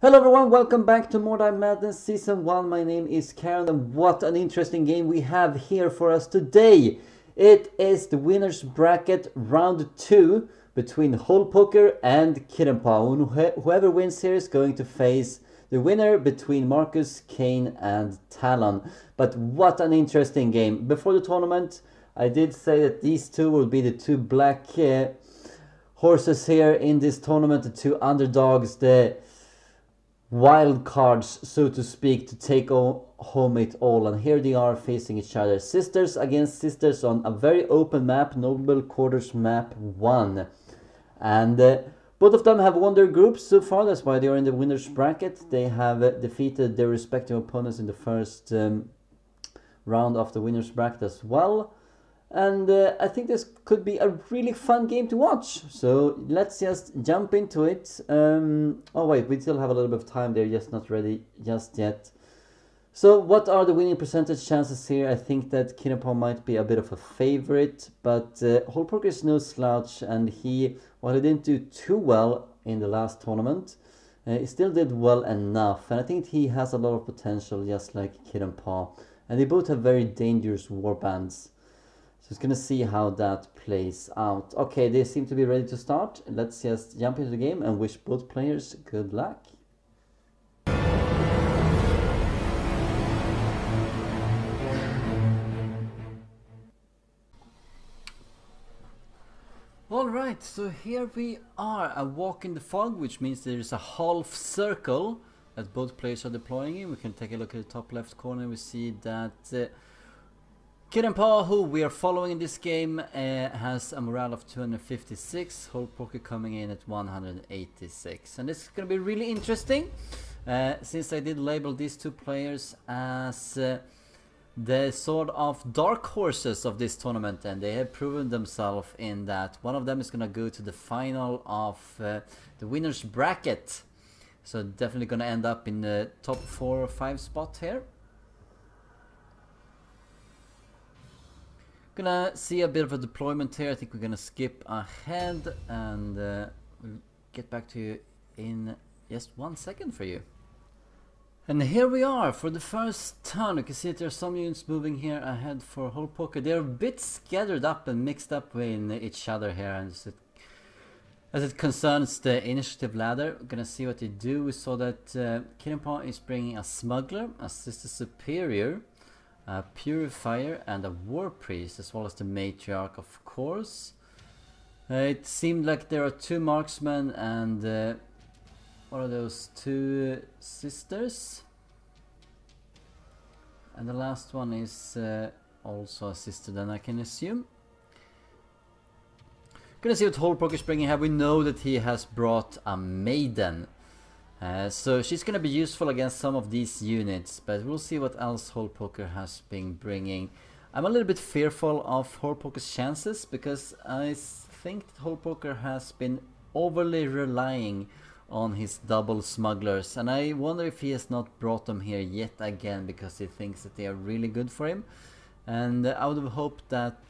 Hello everyone, welcome back to Mordheim Madness Season 1. My name is Karond and what an interesting game we have here for us today. It is the winner's bracket round 2 between Hole Poker and Kittenpaw. Whoever wins here is going to face the winner between Marcus, Kane and Talon. But what an interesting game. Before the tournament, I did say that these two will be the two black horses here in this tournament, the two underdogs, the wild cards, so to speak, to take home it all. And here they are facing each other, sisters against sisters on a very open map, Noble Quarters map 1. And both of them have won their groups so far. That's why they are in the winner's bracket. They have defeated their respective opponents in the first round of the winner's bracket as well. And I think this could be a really fun game to watch. So let's just jump into it. Oh wait, we still have a little bit of time. They're just not ready just yet. So what are the winning percentage chances here? I think that Kittenpaw might be a bit of a favorite. But Hole Poker is no slouch. And while he didn't do too well in the last tournament, he still did well enough. And I think he has a lot of potential, just like Kittenpaw. And they both have very dangerous warbands. So it's gonna see how that plays out. Okay, they seem to be ready to start. Let's just jump into the game and wish both players good luck. Alright, so here we are, a walk in the fog, which means there is a half circle that both players are deploying in. We can take a look at the top left corner. We see that Kittenpaw, who we are following in this game, has a morale of 256, Hole Poker coming in at 186. And this is going to be really interesting, since I did label these two players as the sort of dark horses of this tournament, and they have proven themselves in that one of them is going to go to the final of the winner's bracket. So definitely going to end up in the top 4 or 5 spot here. Gonna see a bit of a deployment here. I think we're gonna skip ahead and we'll get back to you in just 1 second for you. And here we are for the first turn. You can see that there are some units moving here ahead for Hole Poker. They're a bit scattered up and mixed up in each other here, and as it concerns the initiative ladder. We're gonna see what they do. We saw that Kittenpaw is bringing a smuggler, a sister superior, a purifier and a war priest, as well as the matriarch, of course. It seemed like there are 2 marksmen and what are those, 2 sisters, and the last one is also a sister, then I can assume. Gonna see what Hole Poker is bringing here. We know that he has brought a maiden. So she's gonna be useful against some of these units, but we'll see what else Hole Poker has been bringing. I'm a little bit fearful of Hole Poker's chances, because I think that Hole Poker has been overly relying on his double smugglers, and I wonder if he has not brought them here yet again because he thinks that they are really good for him. And I would have hoped that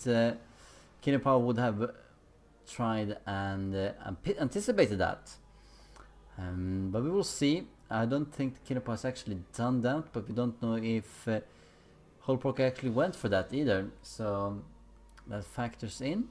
Kittenpaw would have tried and anticipated that. But we will see. I don't think Kittenpaw has actually done that, but we don't know if Hole Poker actually went for that either, so that factors in.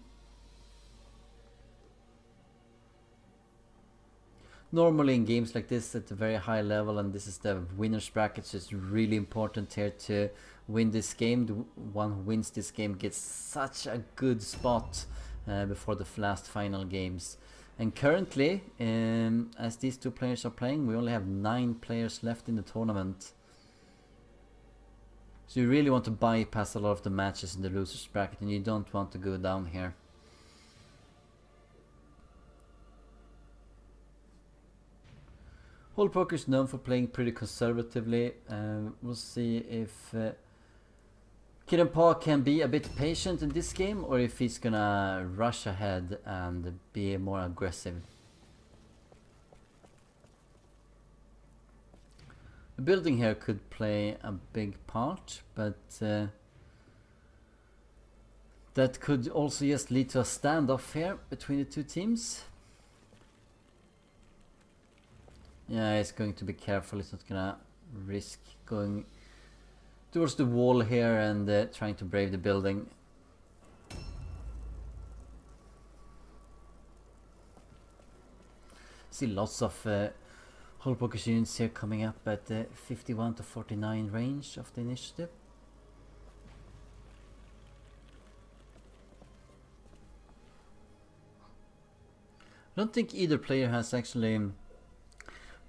Normally in games like this at a very high level, and this is the winner's bracket, so it's really important here to win this game. The one who wins this game gets such a good spot before the last final games. And currently, as these two players are playing, we only have 9 players left in the tournament. So you really want to bypass a lot of the matches in the loser's bracket, and you don't want to go down here. Hole Poker is known for playing pretty conservatively. We'll see if Kittenpaw can be a bit patient in this game, or if he's gonna rush ahead and be more aggressive. The building here could play a big part, but that could also just lead to a standoff here between the two teams. Yeah, he's going to be careful. He's not gonna risk going towards the wall here and trying to brave the building. See lots of Hull Poker's units here coming up at the 51 to 49 range of the initiative. I don't think either player has actually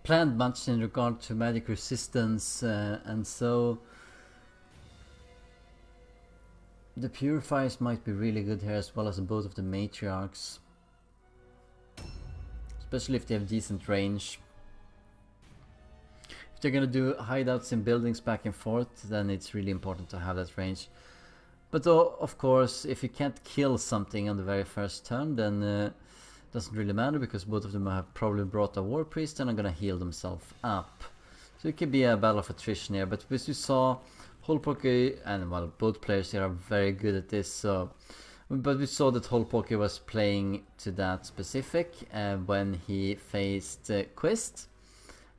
planned much in regard to magic resistance, and so the purifiers might be really good here, as well as both of the matriarchs, especially if they have decent range. If they're gonna do hideouts in buildings back and forth, then it's really important to have that range. But of course, if you can't kill something on the very first turn, then doesn't really matter, because both of them have probably brought a war priest and are gonna heal themselves up. So it could be a battle of attrition here, but as you saw, Hull Poker, and well, both players here are very good at this, so but we saw that Hull Poker was playing to that specific when he faced Quist,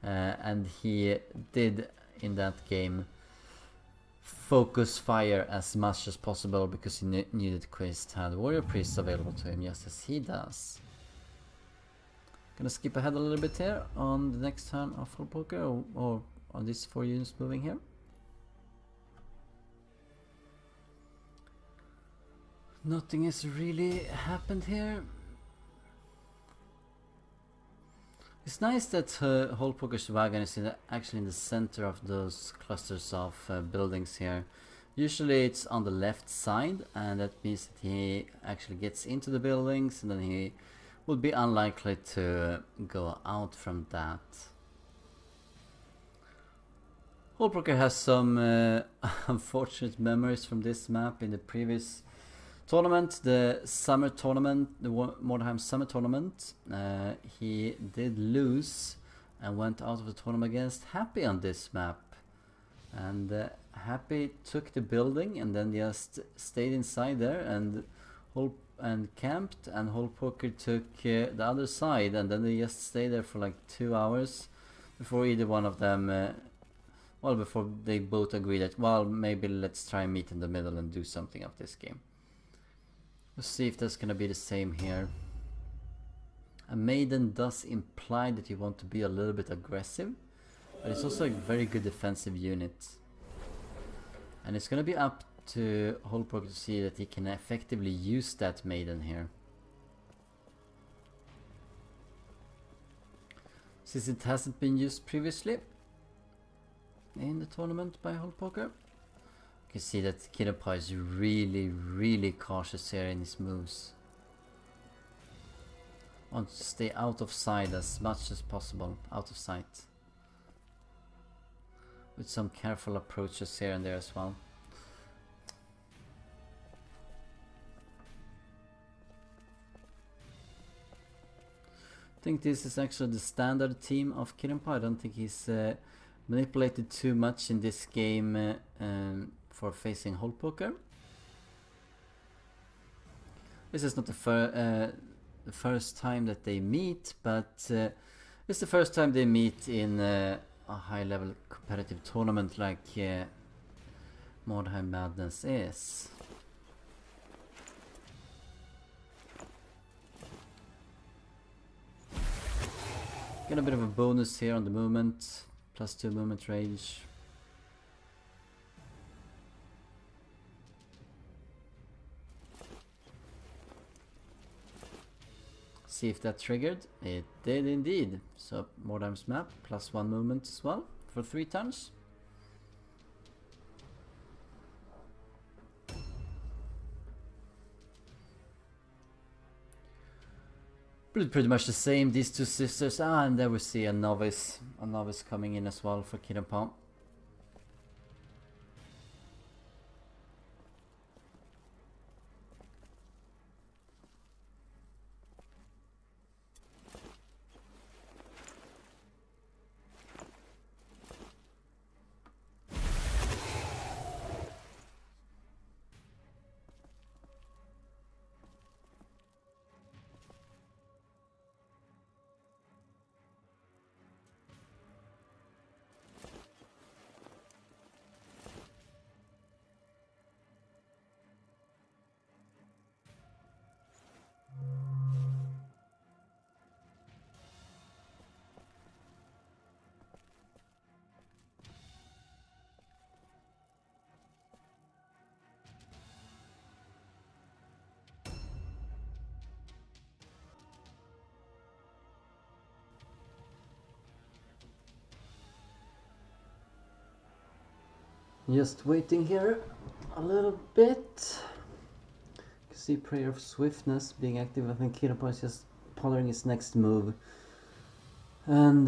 and he did in that game focus fire as much as possible, because he knew that Quist had warrior priests available to him, just as he does. Gonna skip ahead a little bit here on the next turn of Hull Poker, or on these 4 units moving here. Nothing has really happened here. It's nice that Hull Poker's wagon is actually in the center of those clusters of buildings here. Usually it's on the left side, and that means that he actually gets into the buildings, and then he would be unlikely to go out from that. Hull Poker has some unfortunate memories from this map in the previous tournament, the summer tournament, the Mordheim summer tournament. He did lose and went out of the tournament against Happy on this map. And Happy took the building and then just stayed inside there and camped, and Hull Poker took the other side, and then they just stayed there for like 2 hours before either one of them, well, before they both agreed that, well, maybe let's try and meet in the middle and do something of this game. Let's see if that's gonna be the same here. A maiden does imply that you want to be a little bit aggressive, but it's also a very good defensive unit. And it's gonna be up to Hull Poker to see that he can effectively use that maiden here. Since it hasn't been used previously in the tournament by Hull Poker. You can see that Kittenpaw is really cautious here in his moves. Wants to stay out of sight as much as possible, out of sight. With some careful approaches here and there as well. I think this is actually the standard team of Kittenpaw. I don't think he's manipulated too much in this game for facing Hull Poker. This is not the first time that they meet, but it's the first time they meet in a high-level competitive tournament like Mordheim Madness is. Get a bit of a bonus here on the movement, +2 movement range. See if that triggered. It did indeed. So Mordheim's map, +1 movement as well for 3 turns. Pretty much the same, these two sisters. And there we see a novice coming in as well for Kittenpaw. Just waiting here a little bit. You can see Prayer of Swiftness being active. I think Kittenpaw is just pondering his next move. And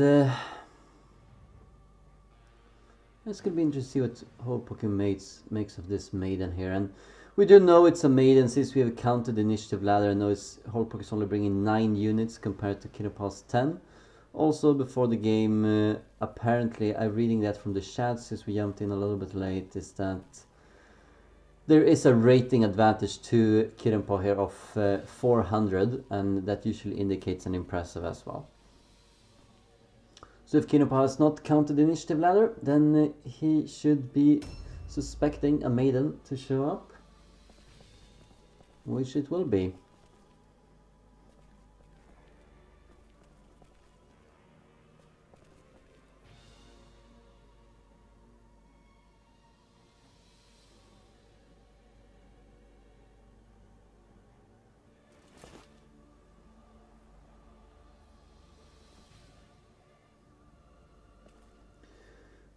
it's gonna be interesting to see what whole Pokemon makes of this maiden here. And we do know it's a maiden since we have counted the initiative ladder. I know it's whole Pokemon only bringing 9 units compared to Kittenpaw's 10. Also, before the game, apparently, I'm reading that from the chat since we jumped in a little bit late, is that there is a rating advantage to Kittenpaw here of 400, and that usually indicates an impressive as well. So if Kittenpaw has not counted the initiative ladder, then he should be suspecting a maiden to show up, which it will be.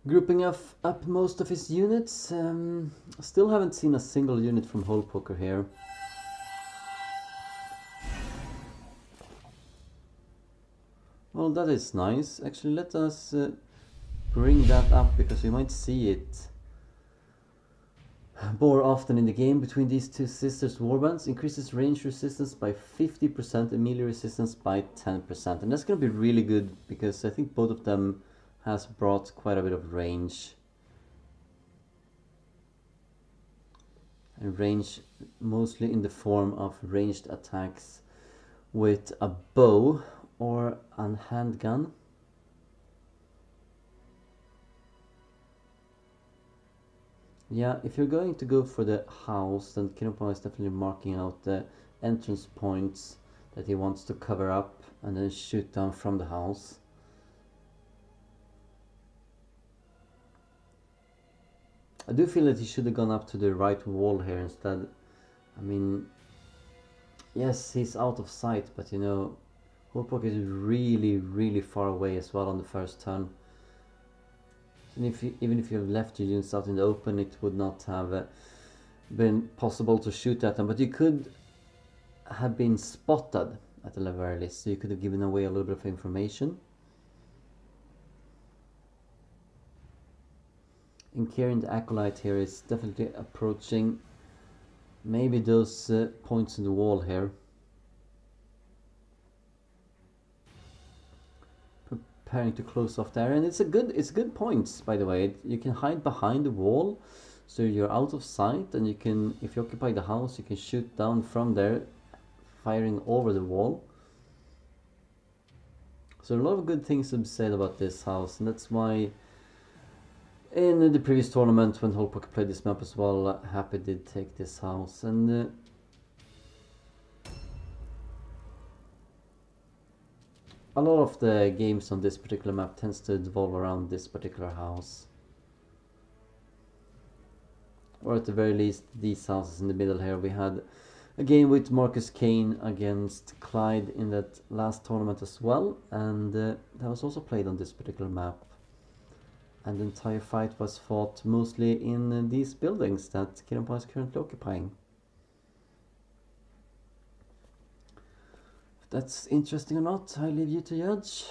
Grouping up most of his units. Still haven't seen a single unit from Hole Poker here. Well, that is nice. Actually, let us bring that up because we might see it more often in the game between these two sisters warbands. Increases range resistance by 50% and melee resistance by 10%. And that's going to be really good because I think both of them has brought quite a bit of range. And range mostly in the form of ranged attacks with a bow or a handgun. Yeah, if you're going to go for the house, then Kittenpaw is definitely marking out the entrance points that he wants to cover up and then shoot down from the house. I do feel that he should have gone up to the right wall here instead. I mean, yes, he's out of sight, but you know, Holpoke is really far away as well on the first turn. And even if you have left your units out in the open, it would not have been possible to shoot at them. But you could have been spotted at the very least, so you could have given away a little bit of information. And Karond the Acolyte here is definitely approaching maybe those points in the wall here. Preparing to close off there, and it's good points, by the way. You can hide behind the wall, so you're out of sight, and you can, if you occupy the house, you can shoot down from there, firing over the wall. So a lot of good things to be said about this house, and that's why in the previous tournament when Holpoke played this map as well, Happy did take this house. And a lot of the games on this particular map tends to revolve around this particular house, or at the very least these houses in the middle here. We had a game with Marcus Kane against Clyde in that last tournament as well, and that was also played on this particular map. And the entire fight was fought mostly in these buildings that Kittenpaw is currently occupying. If that's interesting or not, I leave you to judge.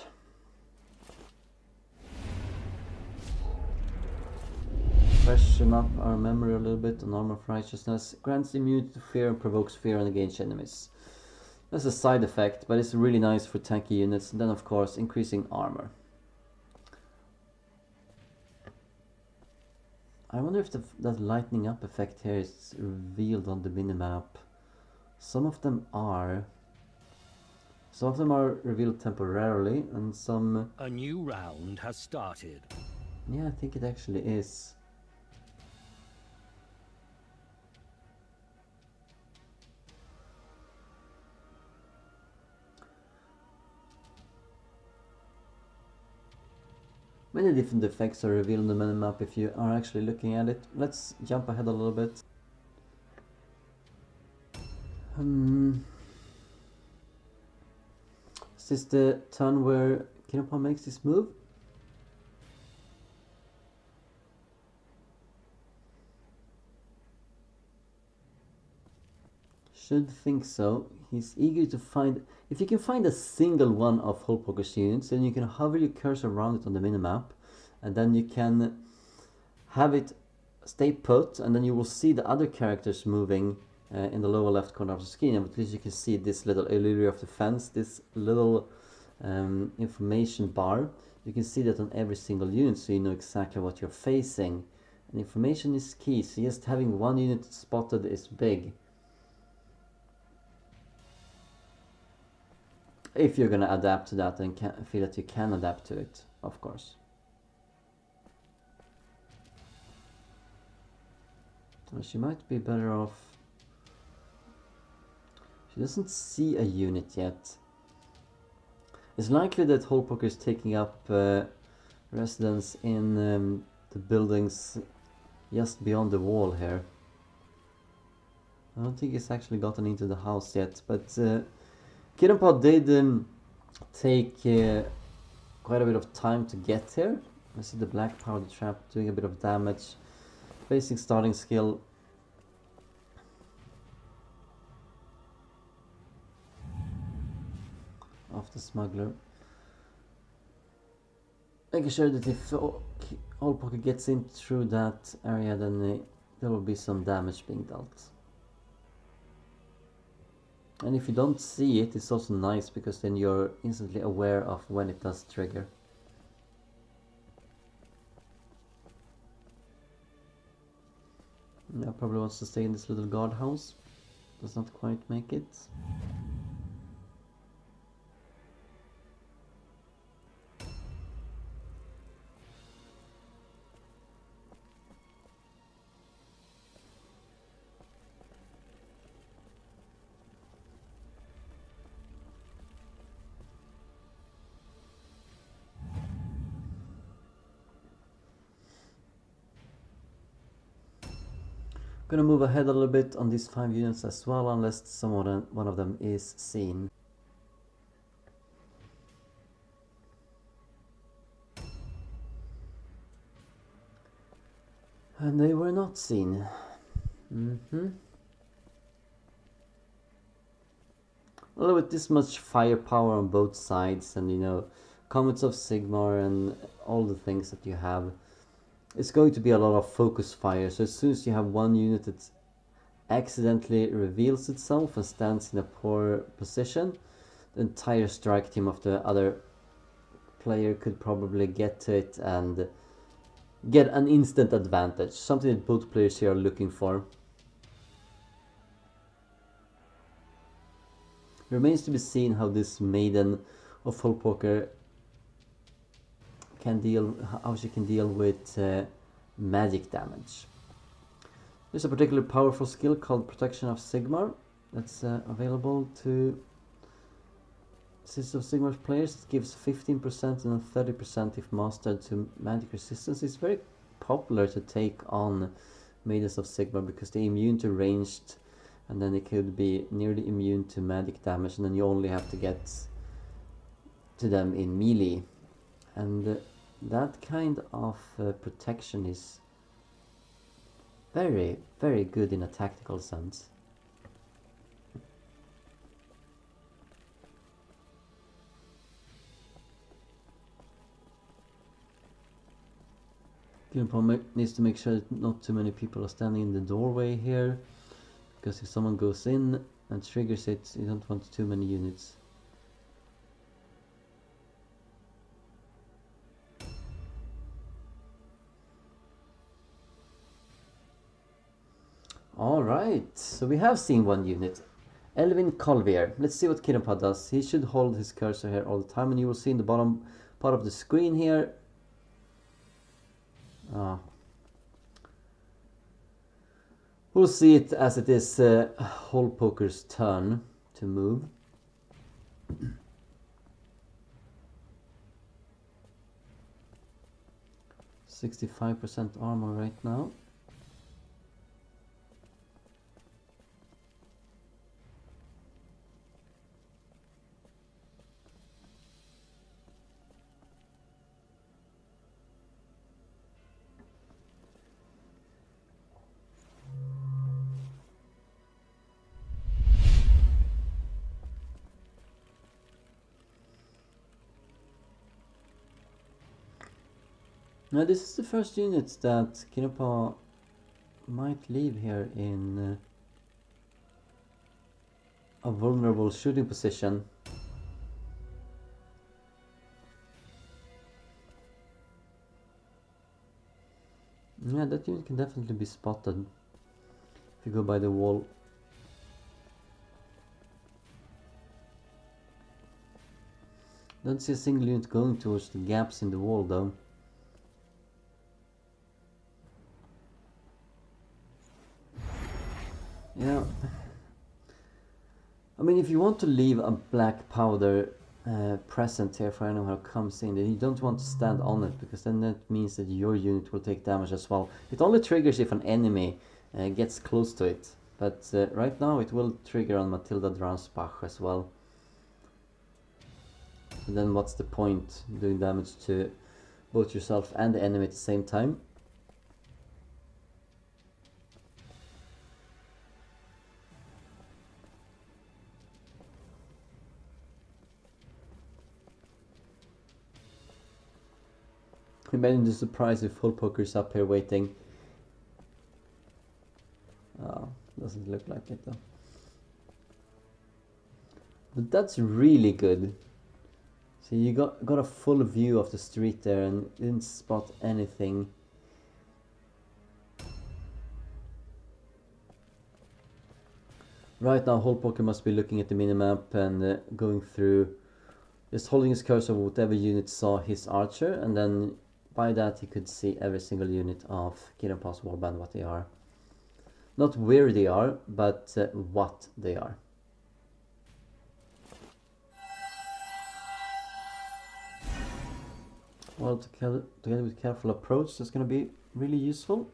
Freshen up our memory a little bit on Armor of Righteousness. Grants immunity to fear and provokes fear on engaged enemies. That's a side effect, but it's really nice for tanky units. And then of course increasing armor. I wonder if that lightning up effect here is revealed on the minimap. Some of them are. Some of them are revealed temporarily, and some... A new round has started. Yeah, I think it actually is. Many different effects are revealed on the minimap if you are actually looking at it. Let's jump ahead a little bit. Is this the turn where Kittenpaw makes this move? Should think so. He's eager to find... If you can find a single one of Hullpoker's units, then you can hover your cursor around it on the minimap, and then you can have it stay put, and then you will see the other characters moving in the lower left corner of the screen. And at least you can see this little area of defense, this little information bar. You can see that on every single unit, so you know exactly what you're facing. And information is key, so just having one unit spotted is big. If you're going to adapt to that and feel that you can adapt to it, of course. Well, she might be better off. She doesn't see a unit yet. It's likely that Hullpoker is taking up residence in the buildings just beyond the wall here. I don't think he's actually gotten into the house yet, but Kittenpaw did take quite a bit of time to get here. I see the black powder trap doing a bit of damage. Basic starting skill. Of the smuggler. Making sure that if Hullpoker gets in through that area, then there will be some damage being dealt. And if you don't see it, it's also nice because then you're instantly aware of when it does trigger. Now probably wants to stay in this little guardhouse. Does not quite make it. Gonna move ahead a little bit on these 5 units as well, unless one of them is seen. And they were not seen. Well, with this much firepower on both sides, and you know, Comets of Sigmar and all the things that you have, it's going to be a lot of focus fire. So as soon as you have one unit that accidentally reveals itself and stands in a poor position, the entire strike team of the other player could probably get to it and get an instant advantage. Something that both players here are looking for. Remains to be seen how this Maiden of Hullpoker can deal, how she can deal with magic damage. There's a particularly powerful skill called Protection of Sigmar that's available to System of Sigmar's players. It gives 15% and 30% if mastered to magic resistance. It's very popular to take on Maidens of Sigmar because they're immune to ranged, and then they could be nearly immune to magic damage, and then you only have to get to them in melee. And that kind of protection is very, very good in a tactical sense. Kittenpaw needs to make sure that not too many people are standing in the doorway here, because if someone goes in and triggers it, you don't want too many units. Alright, so we have seen one unit. Elvin Colvier. Let's see what Kittenpaw does. He should hold his cursor here all the time, and you will see in the bottom part of the screen here. We'll see it as it is Hullpoker's turn to move. 65% armor right now. Now this is the first unit that Kittenpaw might leave here in a vulnerable shooting position. Yeah, that unit can definitely be spotted if you go by the wall. Don't see a single unit going towards the gaps in the wall though. Yeah. I mean, if you want to leave a black powder present here for anyone who comes in, then you don't want to stand on it, because then that means that your unit will take damage as well. It only triggers if an enemy gets close to it, but right now it will trigger on Matilda Dransbach as well. So then what's the point doing damage to both yourself and the enemy at the same time? Imagine the surprise if Full Poker's up here waiting. Oh, doesn't look like it though. But that's really good. So you got a full view of the street there and didn't spot anything. Right now, Whole Poker must be looking at the minimap and going through, just holding his cursor over whatever unit saw his archer, and then by that he could see every single unit of Kittenpaw's warband, what they are. Not where they are, but what they are. Well, together with careful approach, that's going to be really useful.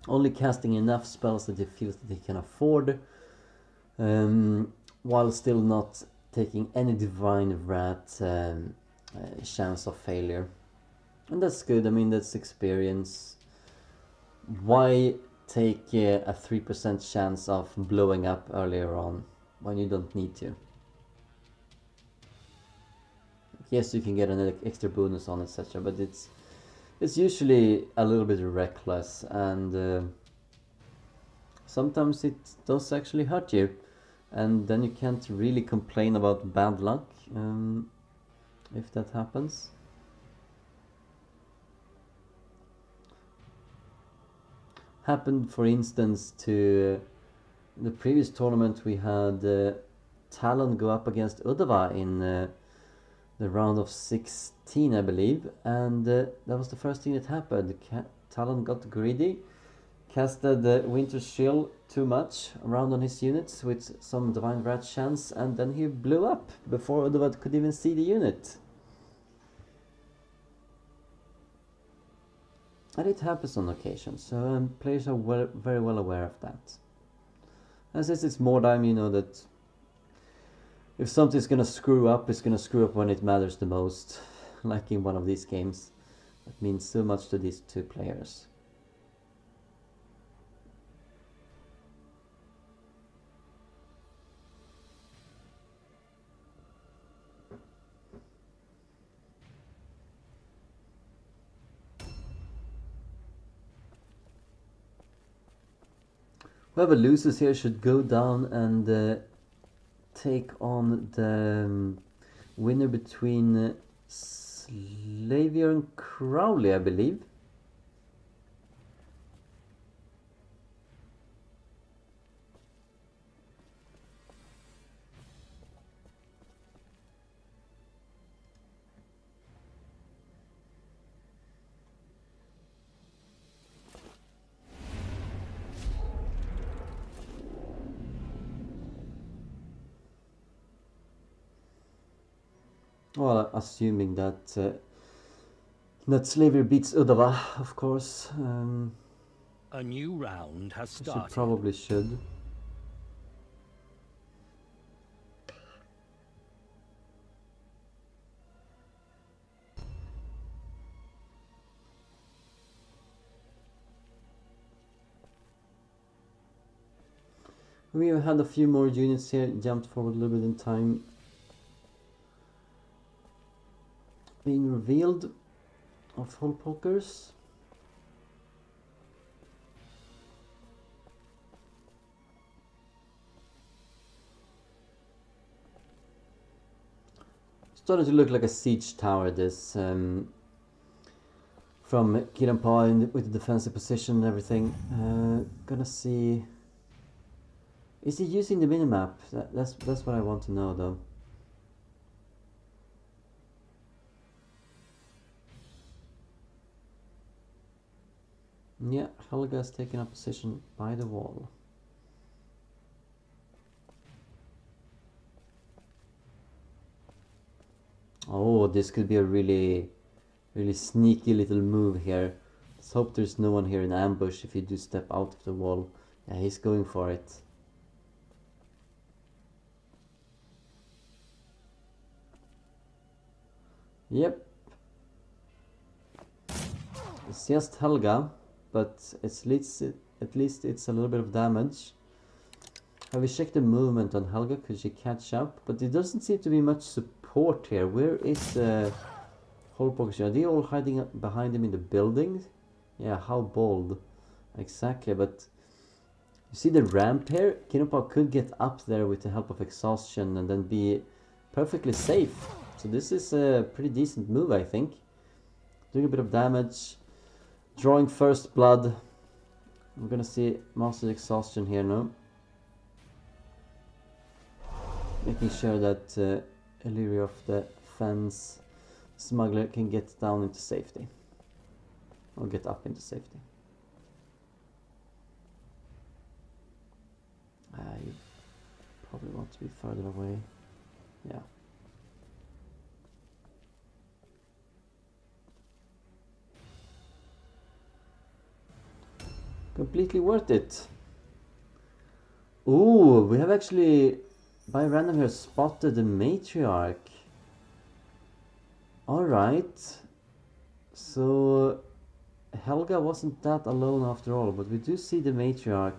Only casting enough spells that he feels that he can afford, while still not taking any Divine Wrath chance of failure. And that's good, I mean, that's experience. Why take a 3% chance of blowing up earlier on when you don't need to? Yes, you can get an extra bonus on etc, but it's usually a little bit reckless, and sometimes it does actually hurt you, and then you can't really complain about bad luck if that happens. Happened, for instance, to the previous tournament. We had Talon go up against Uddava in the round of 16, I believe, and that was the first thing that happened. Talon got greedy, casted the Winter's Shield too much around on his units with some Divine Wrath chance, and then he blew up before Uddava could even see the unit. And it happens on occasion, so players are very well aware of that. And since it's Mordheim, you know that if something's gonna screw up, it's gonna screw up when it matters the most. Like in one of these games. That means so much to these two players. Whoever loses here should go down and take on the winner between Slavier and Crowley, I believe. Well, assuming that that Slavier beats Uddava, of course. A new round has started. She probably should. We have had a few more units here, jumped forward a little bit in time. Being revealed of hole pokers. Starting to look like a siege tower, this from Kittenpaw with the defensive position and everything. Gonna see. Is he using the minimap? That's what I want to know though. Yeah, Helga's taking up position by the wall. Oh, this could be a really sneaky little move here. Let's hope there's no one here in ambush if you do step out of the wall. Yeah, he's going for it. Yep. It's just Helga, but at least it's a little bit of damage. Have we checked the movement on Helga? Could she catch up? But there doesn't seem to be much support here. Where is Hole Pokers? Are they all hiding behind him in the buildings? Yeah, how bold. Exactly, but you see the ramp here? Kittenpaw could get up there with the help of exhaustion and then be perfectly safe. So this is a pretty decent move, I think. Doing a bit of damage. Drawing first blood. We're gonna see Master Exhaustion here now. Making sure that Illyria of the Fence Smuggler can get down into safety. Or get up into safety. You probably want to be further away. Yeah. Completely worth it. Ooh, we have actually, by random here, spotted the matriarch. Alright. So, Helga wasn't that alone after all, but we do see the matriarch.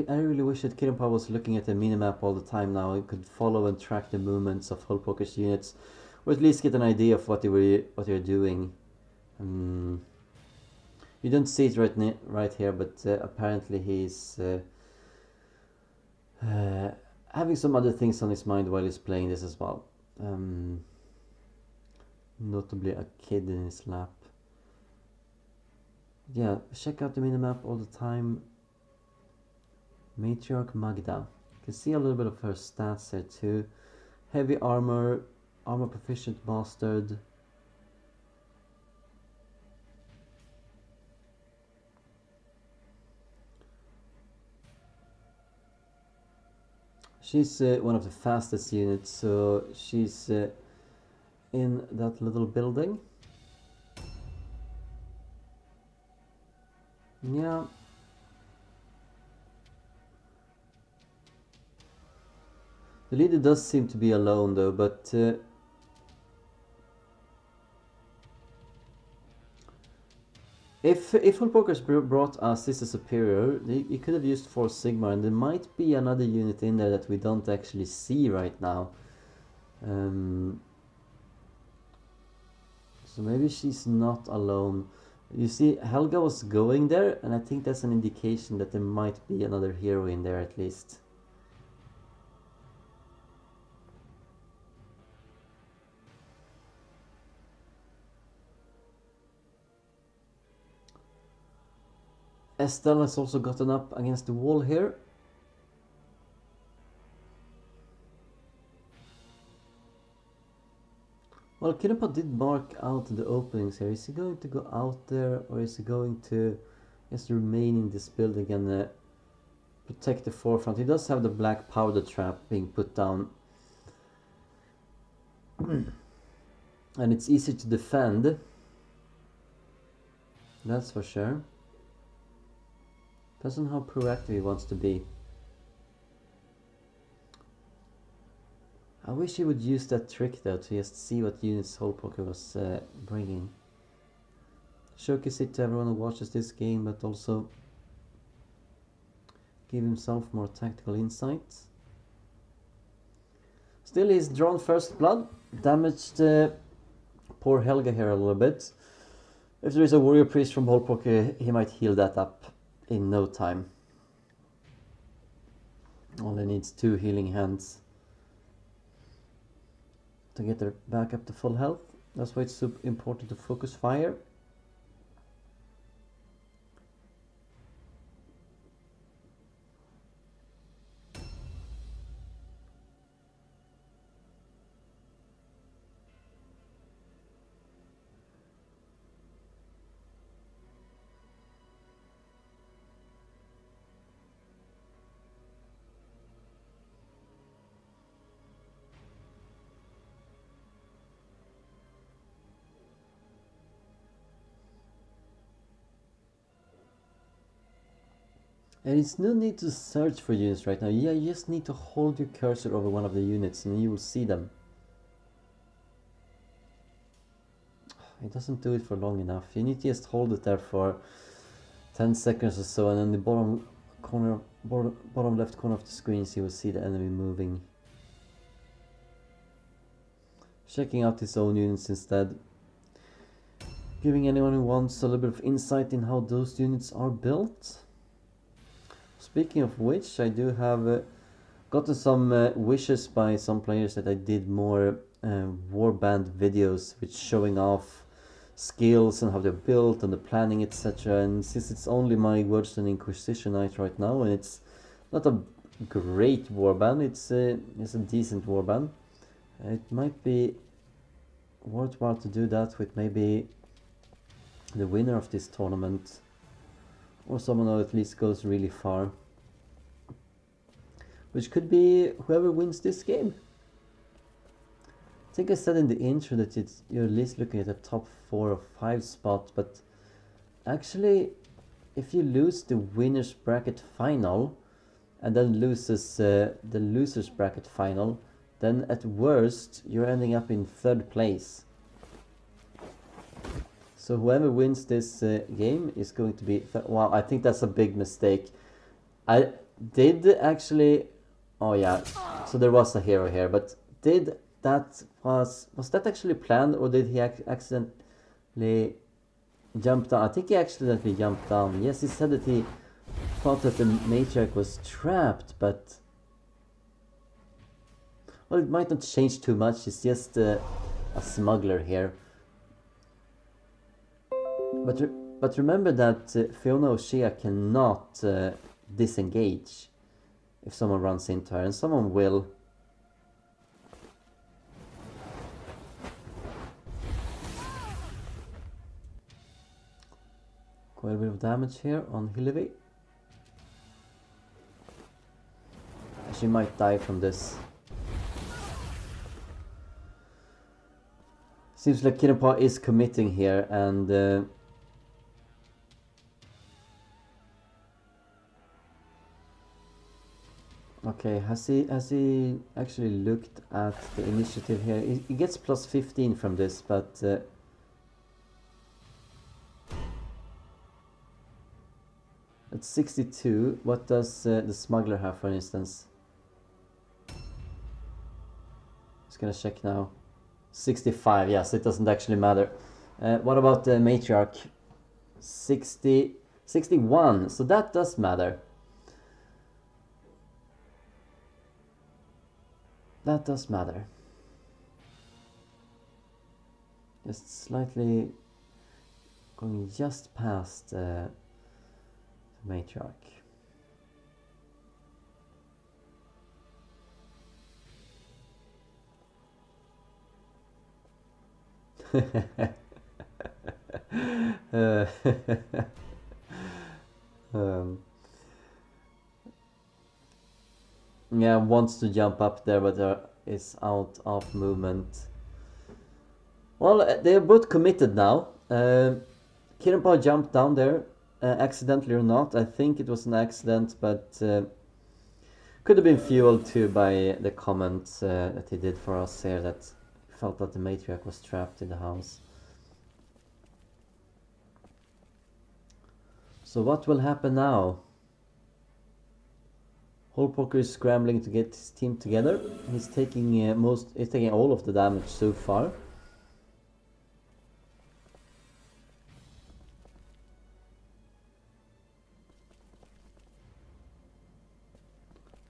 I really wish that Kittenpaw was looking at the minimap all the time now. It could follow and track the movements of Hole Poker's units, or at least get an idea of what they're doing. You don't see it right here, but apparently he's having some other things on his mind while he's playing this as well. Notably a kid in his lap. Yeah, check out the minimap all the time. Matriarch Magda. You can see a little bit of her stats here too. Heavy armor, armor proficient bastard. She's one of the fastest units, so she's in that little building. Yeah. The leader does seem to be alone though, but if Hole Pokers brought us this superior, you could have used 4 Sigma, and there might be another unit in there that we don't actually see right now. So maybe she's not alone. You see, Helga was going there, and I think that's an indication that there might be another hero in there at least. Estelle has also gotten up against the wall here. Well, Kittenpaw did mark out the openings here. Is he going to go out there, or is he going to just remain in this building and protect the forefront? He does have the black powder trap being put down. And it's easy to defend. That's for sure. Depends on how proactive he wants to be. I wish he would use that trick though, to just see what units Holpoker was bringing. Showcase it to everyone who watches this game, but also give himself more tactical insight. Still, he's drawn first blood, damaged poor Helga here a little bit. If there is a warrior priest from Holpoker, he might heal that up in no time. Only needs 2 healing hands to get her back up to full health. That's why it's so important to focus fire. And it's no need to search for units right now. Yeah, you just need to hold your cursor over one of the units and you will see them. It doesn't do it for long enough. You need to just hold it there for 10 seconds or so, and in the bottom left corner of the screen you will see the enemy moving. Checking out his own units instead. Giving anyone who wants a little bit of insight in how those units are built. Speaking of which, I do have gotten some wishes by some players that I did more warband videos with showing off skills and how they're built and the planning, etc. And since it's only my Words and Inquisition night right now, and it's not a great warband, it's a decent warband, it might be worthwhile to do that with maybe the winner of this tournament, or someone who at least goes really far, which could be whoever wins this game. I think I said in the intro that you're at least looking at the top 4 or 5 spot, but actually if you lose the winners bracket final and then loses the losers bracket final, then at worst you're ending up in 3rd place. So whoever wins this game is going to be... Wow, I think that's a big mistake. I did actually... Oh yeah, so there was a hero here, but did that... Was that actually planned, or did he accidentally jump down? I think he accidentally jumped down. Yes, he said that he thought that the matriarch was trapped, but... Well, it might not change too much. It's just a smuggler here. But remember that Fiona O'Shea cannot disengage if someone runs into her, and someone will. Quite a bit of damage here on Hillevi. She might die from this. Seems like Kittenpaw is committing here, and okay, has he actually looked at the initiative here? He gets plus 15 from this, but at 62, what does the smuggler have, for instance? Just gonna check now. 65, yes, it doesn't actually matter. What about the matriarch? 61, so that does matter. That does matter. Just slightly going just past the matriarch. Yeah, wants to jump up there, but is out of movement. Well, they're both committed now. Kittenpaw jumped down there. accidentally or not. I think it was an accident, but could have been fueled too by the comments that he did for us here, that he felt that the matriarch was trapped in the house. So what will happen now? Poker is scrambling to get his team together. He's taking he's taking all of the damage so far.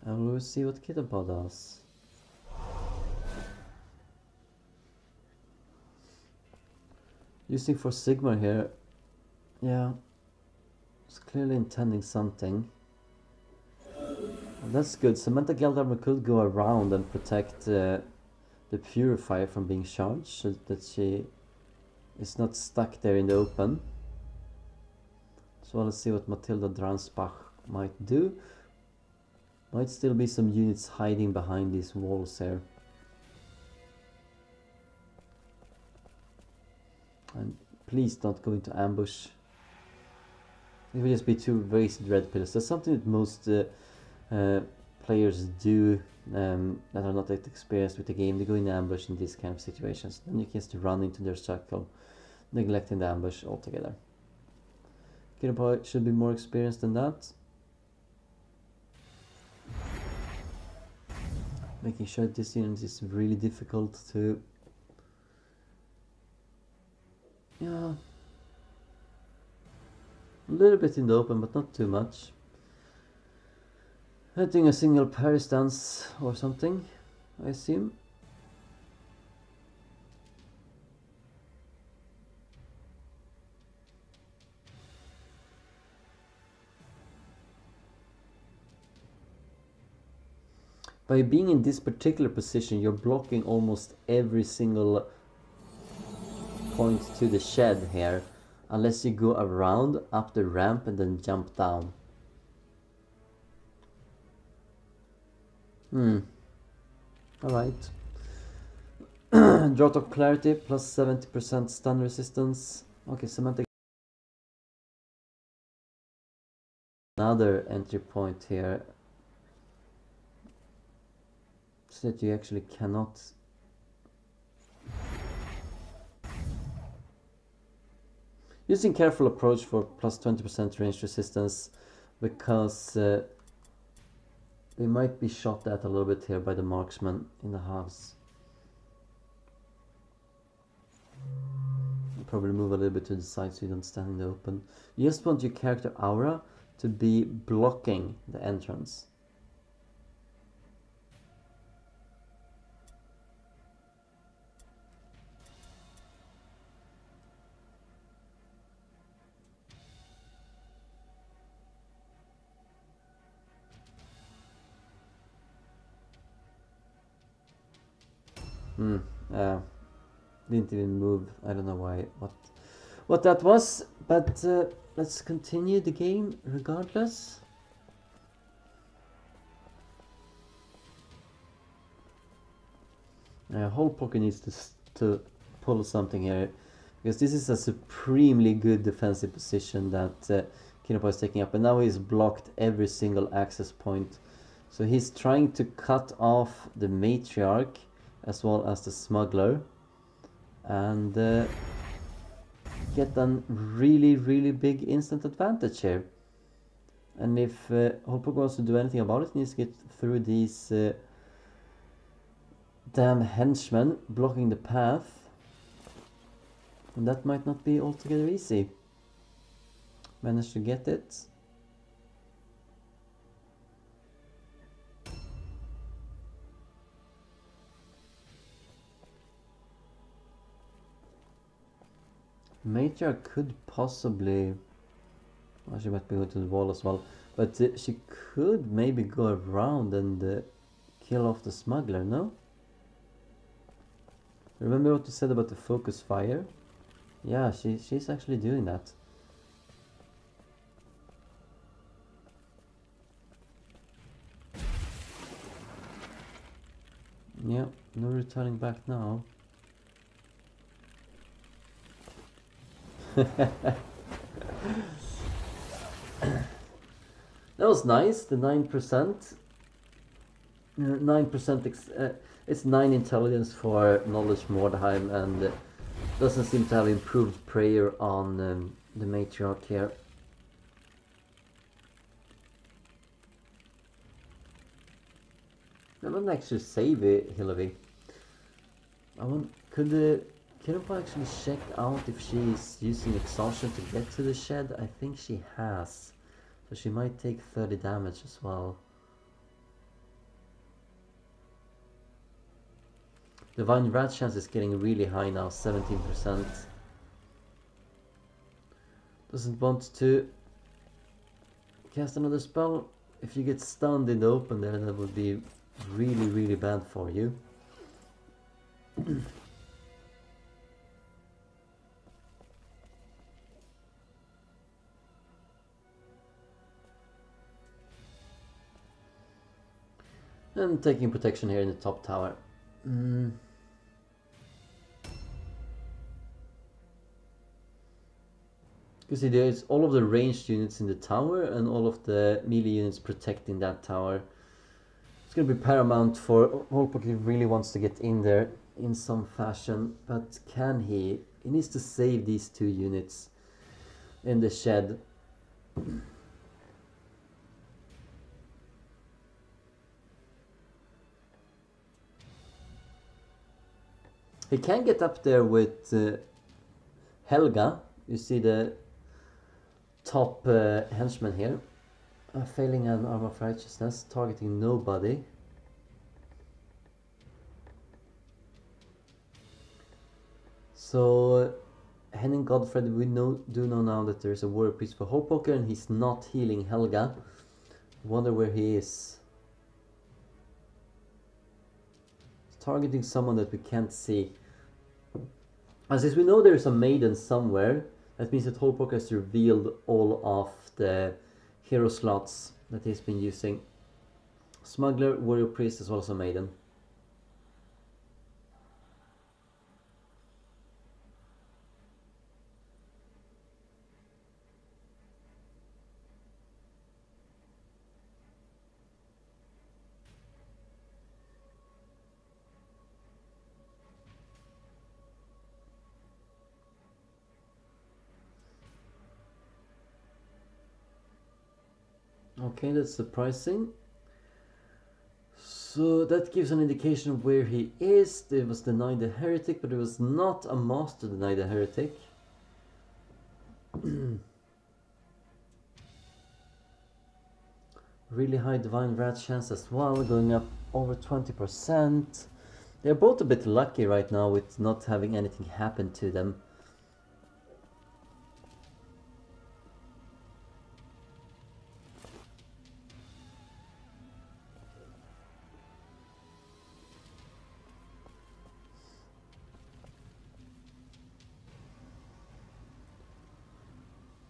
And we'll see what Kittenpaw does. Using for Sigmar here. Yeah. It's clearly intending something. Well, that's good. Samantha Geldarmer could go around and protect the Purifier from being charged, so that she is not stuck there in the open. So let's see what Matilda Dransbach might do. Might still be some units hiding behind these walls here. And please don't go into ambush. It will just be 2 wasted red pillars. That's something that most players do that are not that experienced with the game. They go in ambush in these kind of situations. Then you can just run into their circle, neglecting the ambush altogether. Kittenpaw should be more experienced than that. Making sure this unit is really difficult to... Yeah... A little bit in the open, but not too much. Hitting a single parry stance or something, I assume. By being in this particular position, you're blocking almost every single point to the shed here, unless you go around up the ramp and then jump down. Alright. Drought of Clarity plus 70% stun resistance. Okay, Samantha. Another entry point here, so that you actually cannot... Using careful approach for plus 20% range resistance, because they might be shot at a little bit here by the marksman in the house. Probably move a little bit to the side so you don't stand in the open. You just want your character aura to be blocking the entrance. Didn't even move. I don't know why, what that was, but let's continue the game regardless. Whole pocket needs to pull something here, because this is a supremely good defensive position that Kittenpaw is taking up, and now he's blocked every single access point. So he's trying to cut off the matriarch as well as the smuggler, and get a really big instant advantage here. And if Holpog wants to do anything about it, he needs to get through these damn henchmen blocking the path, and that might not be altogether easy. Managed to get it. Matriarch could possibly... Well, she might be going to the wall as well, but she could maybe go around and kill off the smuggler, no? Remember what you said about the focus fire? Yeah, she's actually doing that. Yeah, no returning back now. That was nice, the 9%. 9%, it's 9 intelligence for knowledge Mordheim, and doesn't seem to have improved prayer on the matriarch here. I don't actually save it, Hillary. Could Kittenpaw actually check out if she's using exhaustion to get to the shed? I think she has. So she might take 30 damage as well. Divine Rat chance is getting really high now, 17%. Doesn't want to cast another spell. If you get stunned in the open there, that would be really, really bad for you. And taking protection here in the top tower. You see there's all of the ranged units in the tower and all of the melee units protecting that tower. It's going to be paramount for Holpoke if he really wants to get in there in some fashion, but can he? He needs to save these 2 units in the shed. He can get up there with Helga. You see the top henchman here. Failing an arm of righteousness, targeting nobody. So Henning Godfred, we do know now that there's a warrior priest for Holpoke, and he's not healing Helga. Wonder where he is. He's targeting someone that we can't see. As we know there's a maiden somewhere, that means that Holpoke has revealed all of the hero slots that he's been using. Smuggler, warrior priest, as well as a maiden. Okay, that's surprising. So that gives an indication of where he is. It was denied the heretic, but it was not a master denied the heretic. Really high divine rat chance as well, going up over 20%. They're both a bit lucky right now with not having anything happen to them.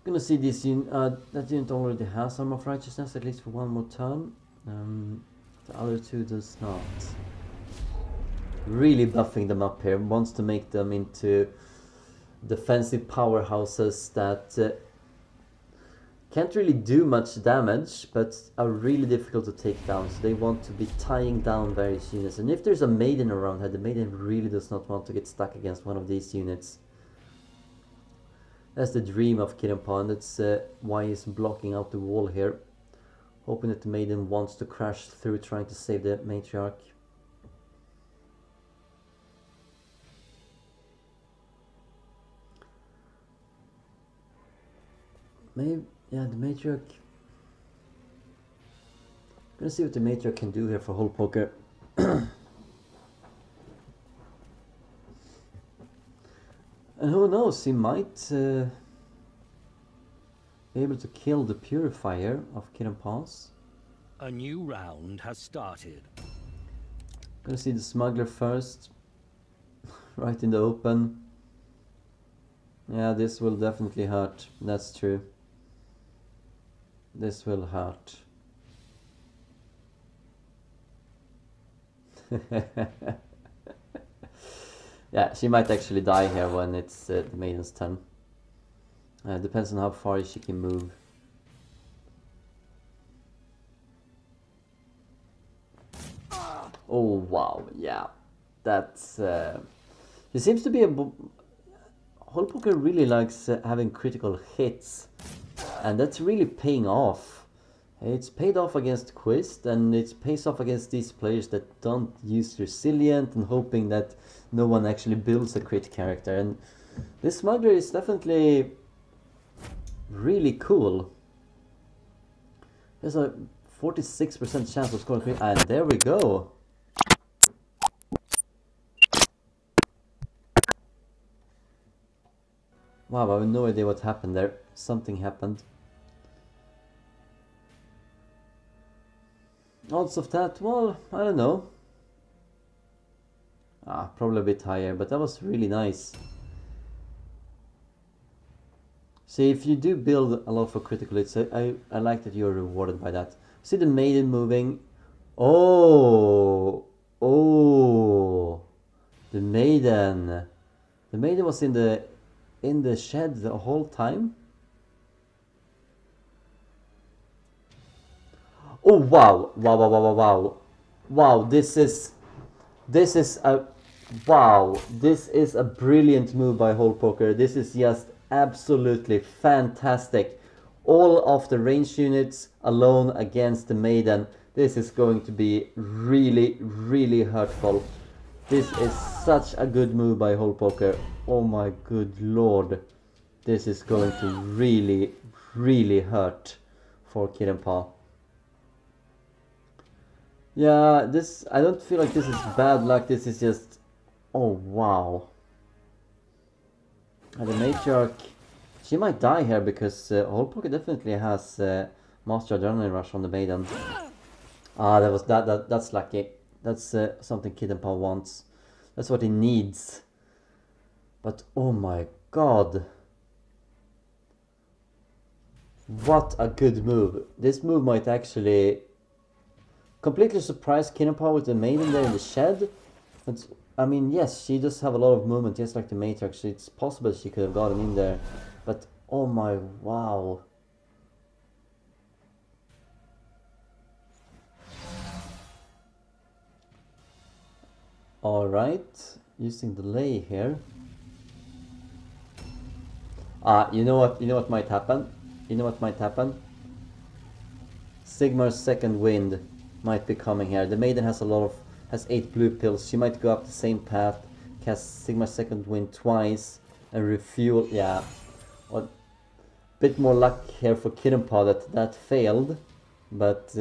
Gonna see this that unit already has Arm of Righteousness at least for 1 more turn. The other 2 does not. Really buffing them up here. Wants to make them into defensive powerhouses that can't really do much damage, but are really difficult to take down. So they want to be tying down various units. And if there's a maiden around her, the maiden really does not want to get stuck against one of these units. That's the dream of Kittenpaw, and that's why he's blocking out the wall here. Hoping that the maiden wants to crash through, trying to save the matriarch. Maybe, yeah, the matriarch. Gonna see what the matriarch can do here for Holpoke. And who knows, he might be able to kill the purifier of Kittenpaw's. A new round has started. Gonna see the smuggler first. Right in the open. Yeah, this will definitely hurt. That's true. This will hurt. Yeah, she might actually die here when it's the maiden's turn. Depends on how far she can move. Oh wow, yeah. That's... He seems to be a... Whole Poker really likes having critical hits. And that's really paying off. It's paid off against Quist, and it pays off against these players that don't use Resilient and hoping that no one actually builds a crit character. And this smuggler is definitely really cool. There's a 46% chance of scoring crit, and there we go. Wow, I have no idea what happened there. Something happened. Odds of that, well, I don't know. Probably a bit higher, but that was really nice. See, if you do build a lot for critical hits, I like that you're rewarded by that. See the maiden moving. Oh, the maiden. The maiden was in the shed the whole time. Oh wow, wow, this is a brilliant move by Whole Poker. This is just absolutely fantastic. All of the range units alone against the maiden. This is going to be really, really hurtful. This is such a good move by Whole Poker. Oh my good lord. This is going to really, really hurt for Kittenpaw. Yeah, I don't feel like this is bad luck, this is just... Oh, wow. And the Matriarch, she might die here because Whole Poker definitely has Master Adrenaline Rush on the maiden. That's lucky. That's something Kittenpaw wants. That's what he needs. But oh my god. What a good move. This move might actually... completely surprised Kittenpaw with the maiden there in the shed. But, I mean, yes, she does have a lot of movement, just like the Matriarch, so it's possible she could have gotten in there. But, oh my, wow. Alright, using delay here. You know what might happen? You know what might happen? Sigmar's second wind might be coming here. The maiden has 8 blue pills. She might go up the same path, cast Sigmar's second wind twice, and refuel. Yeah, a bit more luck here for Kittenpaw that failed, but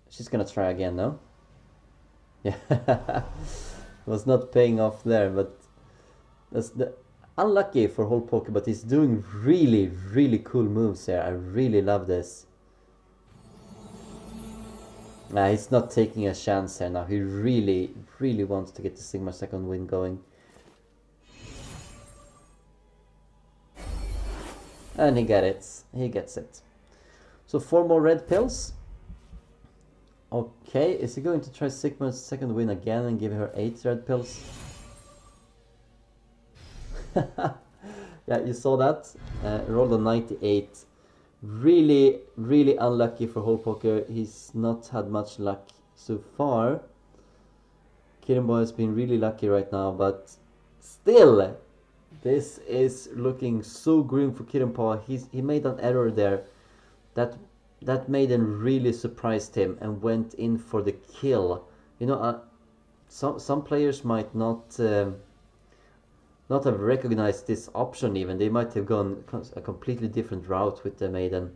she's gonna try again, no? Yeah, was not paying off there, but that's unlucky for Whole Poker. But he's doing really, really cool moves here. I really love this. He's not taking a chance here now. He really, really wants to get the Sigmar second wind going. And he gets it. He gets it. So 4 more red pills. Okay, is he going to try Sigmar's second wind again and give her 8 red pills? Yeah, you saw that. Rolled a 98. Really, really unlucky for Whole Poker. He's not had much luck so far. Kittenpaw has been really lucky right now, but still, this is looking so grim for Kittenpaw. He made an error there. That maiden really surprised him and went in for the kill. You know, some players might not have recognized this option even. They might have gone a completely different route with the maiden.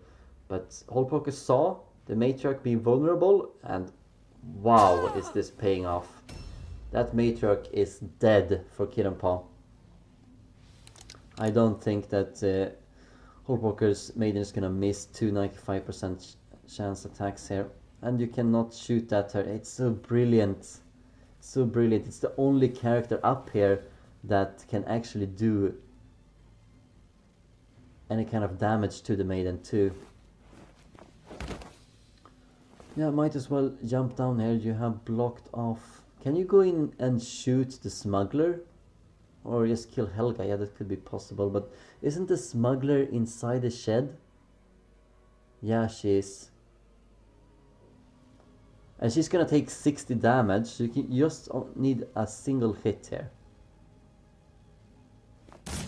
But Whole Poker saw the Matriarch being vulnerable, and wow, is this paying off. That Matriarch is dead for Kittenpaw. I don't think that Whole Poker's maiden is gonna miss 2 95% chance attacks here. And you cannot shoot at her. It's so brilliant. So brilliant. It's the only character up here that can actually do any kind of damage to the maiden too. Yeah, might as well jump down here. You have blocked off. Can you go in and shoot the smuggler? Or just kill Helga? Yeah, that could be possible. But isn't the smuggler inside the shed? Yeah, she is. And she's gonna take 60 damage, so you just need a single hit here.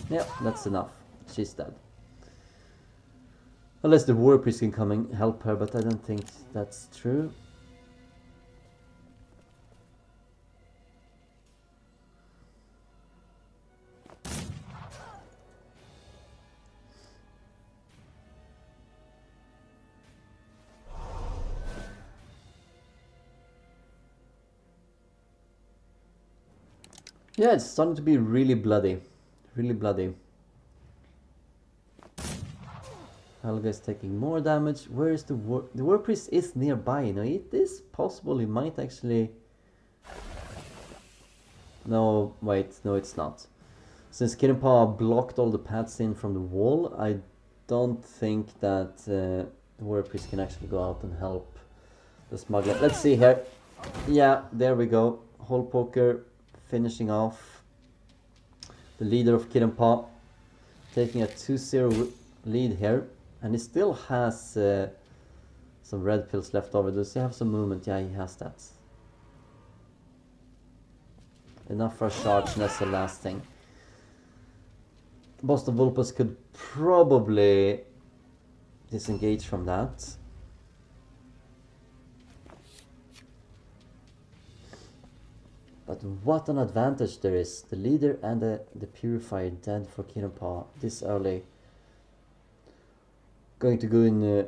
Yeah, that's enough. She's dead. Unless the Warrior Priest can come and help her, but I don't think that's true. Yeah, it's starting to be really bloody. Really bloody. Helga is taking more damage. Where is the War Priest is nearby, you know. It is possible he might actually... No, wait, no it's not. Since Kittenpaw blocked all the paths in from the wall, I don't think that the War Priest can actually go out and help the smuggler. Let's see here. Yeah, there we go. Hole Poker finishing off the leader of Kittenpaw, taking a 2-0 lead here. And he still has some red pills left over. Does he have some movement? Yeah, he has that. Enough for a charge, and that's the last thing. Boston Vulpes could probably disengage from that. But what an advantage there is. The leader and the purifier dead for Kittenpaw this early. Going to go and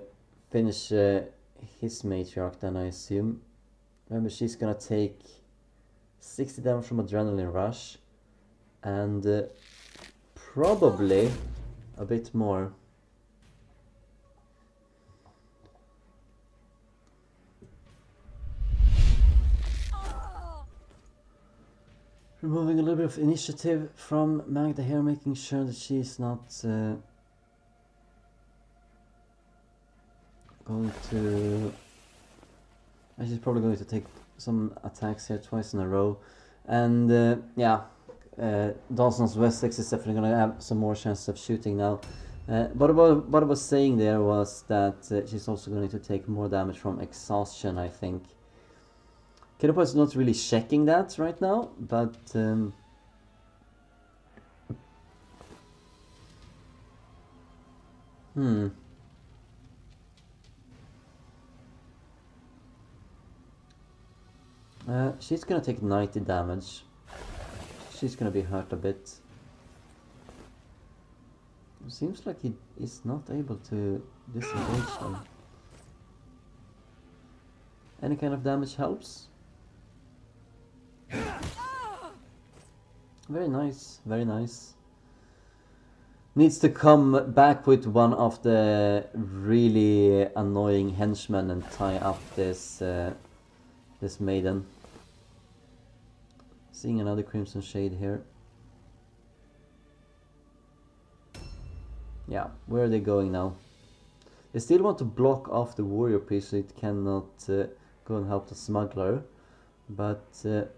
finish his matriarch then, I assume. Remember, she's gonna take 60 damage from Adrenaline Rush. And probably a bit more. Removing a little bit of initiative from Magda here, making sure that she's not going to... She's probably going to take some attacks here twice in a row. And yeah, Dawson's Wessex is definitely going to have some more chances of shooting now. But what I was saying there was that she's also going to take more damage from exhaustion, I think. Kittenpaw is not really checking that right now, but she's gonna take 90 damage. She's gonna be hurt a bit. It seems like he is not able to disengage them. Any kind of damage helps. Very nice, very nice. Needs to come back with one of the really annoying henchmen and tie up this this maiden. Seeing another Crimson Shade here. Yeah, where are they going now? They still want to block off the Warrior Priest so it cannot go and help the smuggler. But oh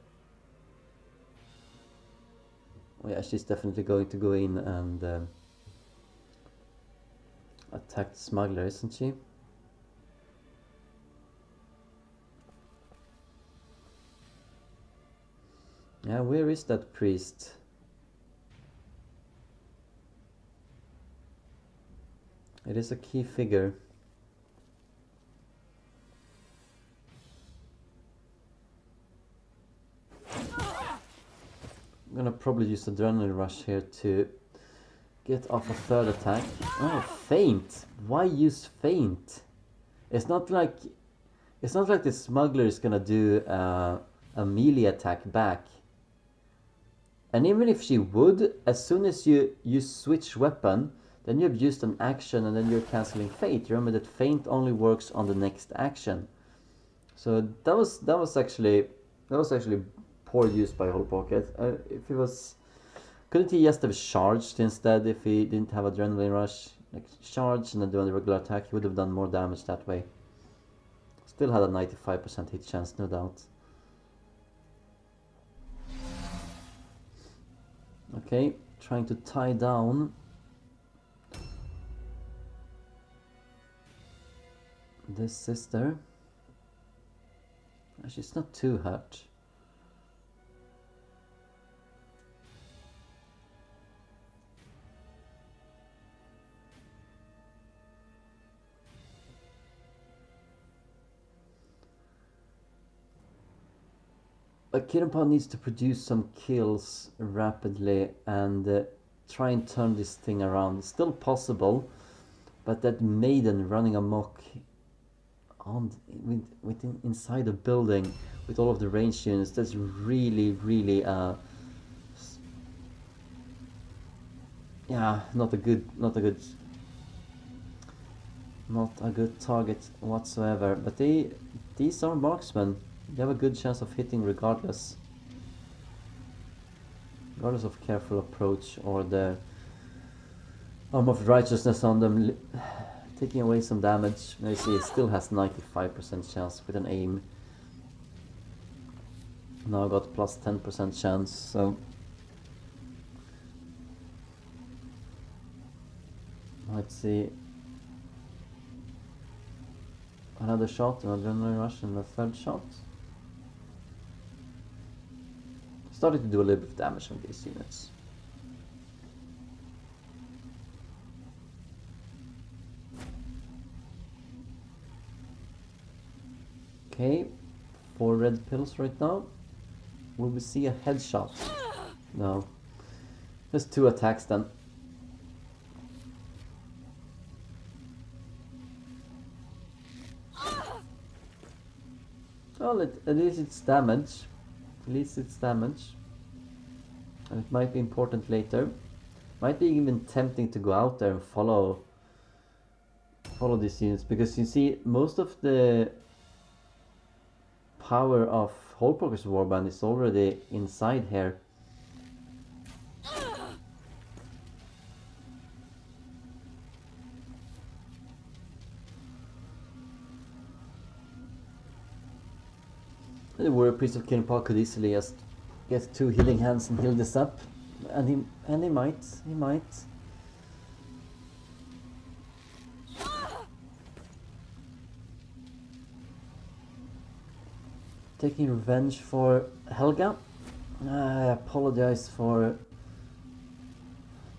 yeah, she's definitely going to go in and attack the smuggler, isn't she? Yeah, where is that priest? It is a key figure. I'm gonna probably use Adrenaline Rush here to get off a third attack. Oh, feint! Why use feint? It's not like the smuggler is gonna do a melee attack back. And even if she would, as soon as you switch weapon, then you've used an action and then you're cancelling feint. Remember that feint only works on the next action. So that was actually poor use by Hole Pocket. If he was, couldn't he just have charged instead if he didn't have Adrenaline Rush? Like charge and then do a regular attack, he would have done more damage that way. Still had a 95% hit chance, no doubt. Okay, trying to tie down this sister. She's not too hurt. But Kittenpaw needs to produce some kills rapidly and try and turn this thing around. It's still possible, but that maiden running amok on inside a building with all of the range units, that's really yeah, not a good target whatsoever. But these are marksmen. They have a good chance of hitting regardless of careful approach or the arm of righteousness on them, taking away some damage. Now you see it still has 95% chance with an aim. Now I got plus 10% chance, so let's see. Another shot, an adrenaline rush, and a third shot. Started to do a little bit of damage on these units. Okay, 4 red pills right now. Will we see a headshot? No. Just 2 attacks then. Well, at least it's damage. At least it's damage. And it might be important later. Might be even tempting to go out there and follow these units, because you see most of the power of Hullpoker's Warband is already inside here. The warrior priest of Kittenpaw could easily just get 2 healing hands and heal this up, and he might. Taking revenge for Helga. I apologize for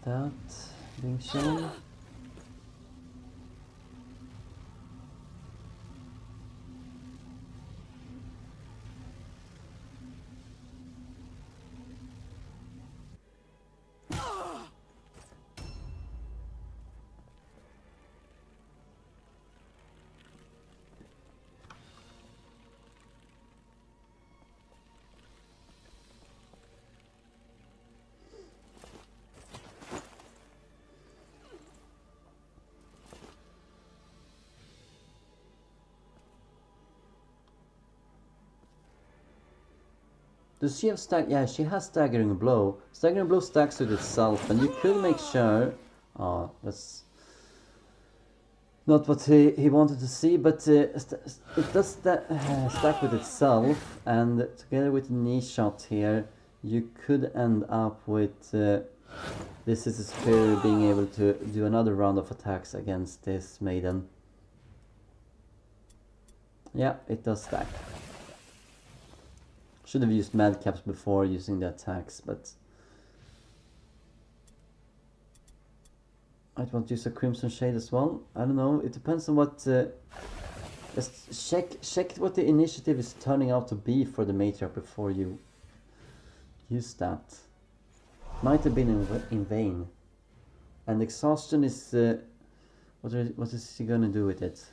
that being shown. Does she have stag? Yeah, she has staggering blow. Staggering blow stacks with itself, and you could make sure. Oh, that's not what he wanted to see, but it does stack with itself, and together with the knee shot here, you could end up with this is superior being able to do another round of attacks against this maiden. Yeah, it does stack. Should have used madcaps before using the attacks, but I want to use a Crimson Shade as well. I don't know, it depends on what just check what the initiative is turning out to be for the matriarch before you use that. Might have been in vain. And exhaustion is what is he gonna do with it?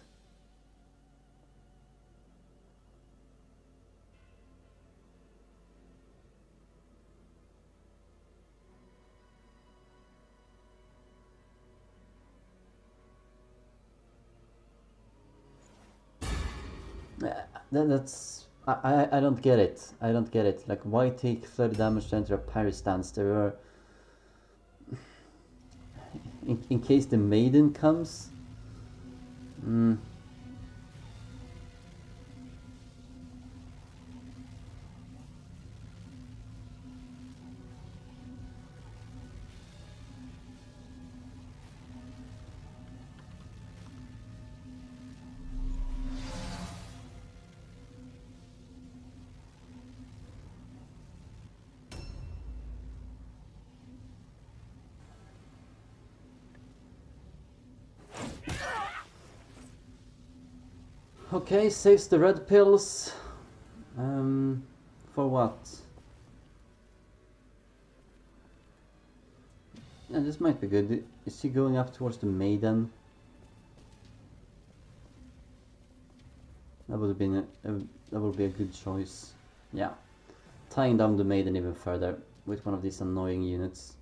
That's I don't get it. I don't get it. Like, why take 30 damage to enter a parry stance? There are in case the maiden comes. Okay, saves the red pills. For what? Yeah, this might be good. Is he going up towards the maiden? That would have been that would be a good choice. Yeah, tying down the maiden even further with one of these annoying units.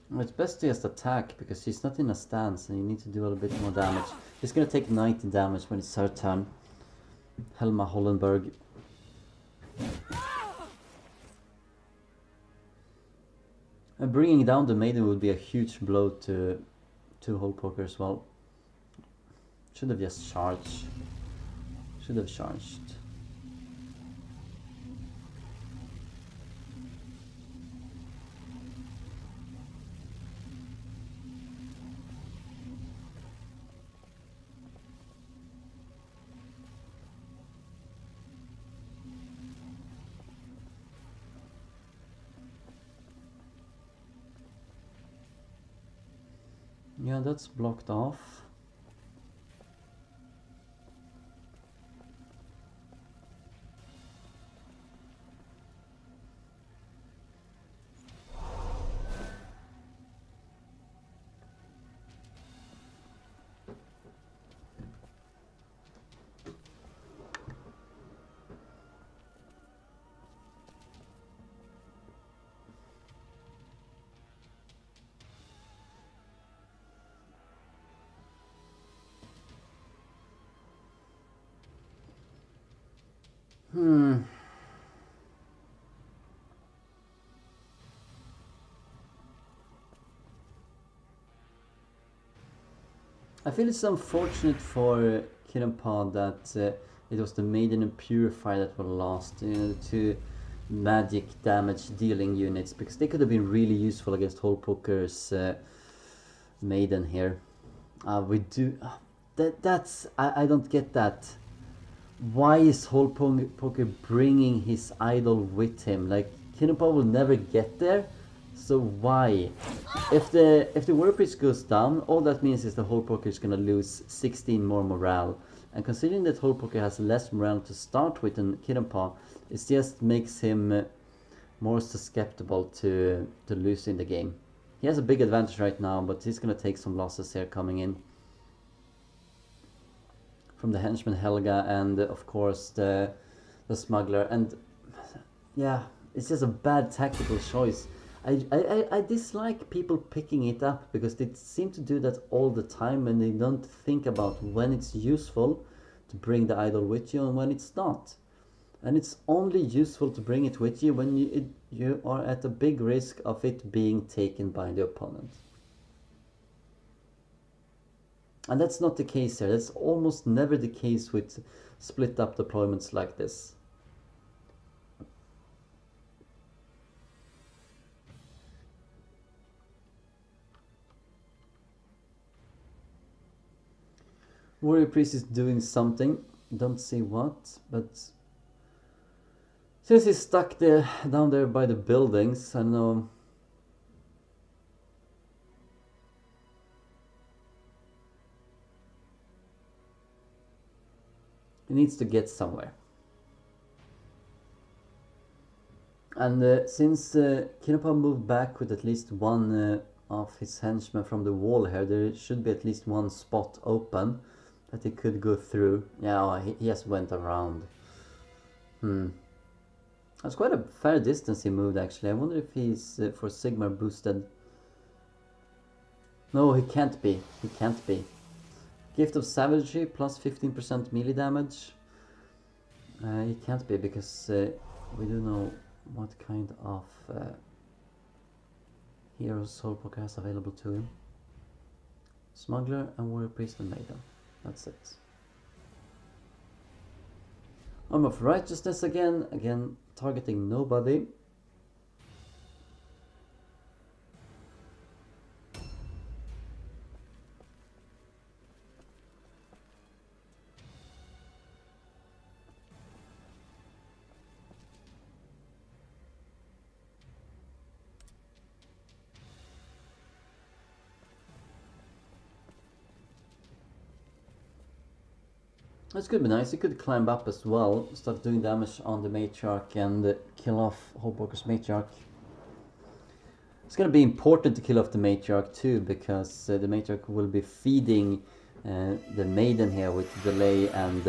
Well, it's best to just attack because she's not in a stance and you need to do a little bit more damage. She's gonna take 90 damage when it's her turn. Helma Hollenberg. And bringing down the maiden would be a huge blow to Hullpoker as well. Should have just charged. Should have charged. Yeah, that's blocked off. I feel it's unfortunate for Kittenpaw that it was the Maiden and Purifier that were lost, you know, the two magic damage dealing units, because they could have been really useful against Hullpoker's Maiden here. We do... I don't get that. Why is Hullpoker bringing his idol with him? Like, Kittenpaw will never get there, so why? If the Warrior Priest goes down, all that means is the Hullpoker is gonna lose 16 more morale. And considering that Hullpoker has less morale to start with than Kittenpaw, it just makes him more susceptible to losing the game. He has a big advantage right now, but he's gonna take some losses here coming in. From the henchman Helga and of course the smuggler, and yeah, it's just a bad tactical choice. I dislike people picking it up because they seem to do that all the time and they don't think about when it's useful to bring the idol with you and when it's not. And it's only useful to bring it with you when you are at a big risk of it being taken by the opponent. And that's not the case here. That's almost never the case with split up deployments like this. Warrior Priest is doing something. Don't see what, but since he's stuck there down there by the buildings, I don't know. He needs to get somewhere. And since Kittenpaw moved back with at least one of his henchmen from the wall here, there should be at least one spot open that he could go through. Yeah, oh, he just went around. That's quite a fair distance he moved actually. I wonder if he's for Sigmar boosted. No, he can't be. He can't be. Gift of Savagery plus 15% melee damage. He can't be because we do know what kind of heroes Hullpoker has available to him. Smuggler and Warrior Priest and Maiden. That's it. Arm of Righteousness again targeting nobody. This could be nice. He could climb up as well, start doing damage on the matriarch and kill off Holpoker's matriarch. It's gonna be important to kill off the matriarch too, because the matriarch will be feeding the maiden here with delay and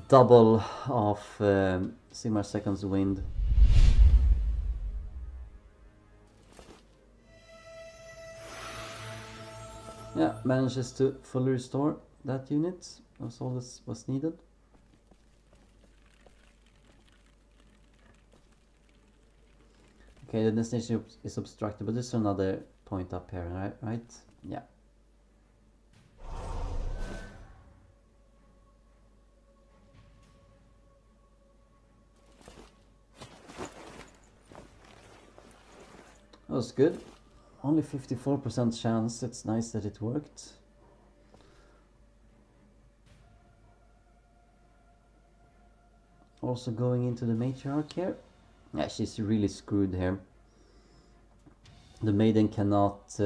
double of Sigmar Second's wind. Yeah, manages to fully restore that unit. That's all that was needed. Okay, the destination is obstructed, but there's another point up here, right? Yeah. That was good. Only 54% chance. It's nice that it worked. Also going into the matriarch here. Yeah, she's really screwed here. The maiden cannot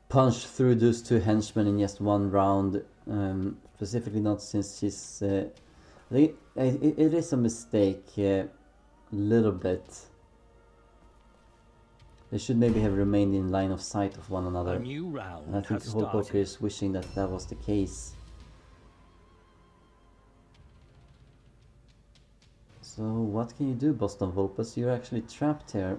punch through those two henchmen in just one round. Specifically not since she's... it is a mistake, a little bit. They should maybe have remained in line of sight of one another. A new round and I think Holpoker is wishing that that was the case. So what can you do, Boston Vulpes? You're actually trapped here.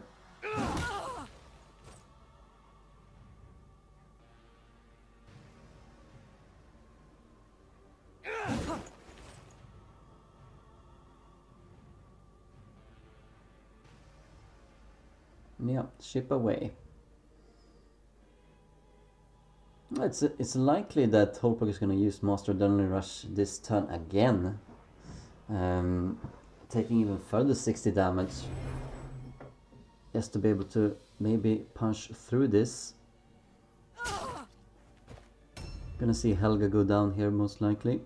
Yeah, ship away. It's likely that Holpoker is going to use Master Adrenaline Rush this turn again. Taking even further 60 damage. Just to be able to maybe punch through this. Gonna see Helga go down here most likely.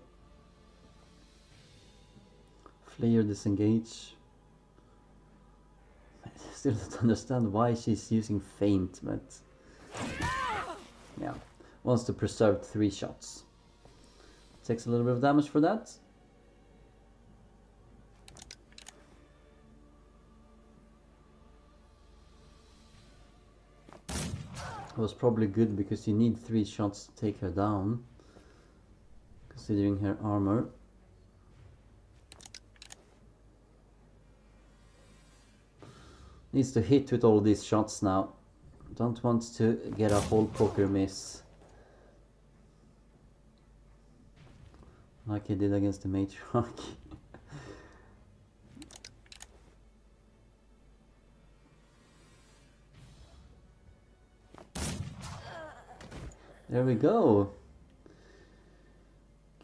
Flair disengage. I still don't understand why she's using feint, but yeah, wants to preserve 3 shots. Takes a little bit of damage for that. It was probably good because you need 3 shots to take her down, considering her armor. Needs to hit with all these shots now. Don't want to get a Holpoker miss. Like he did against the matriarch. There we go.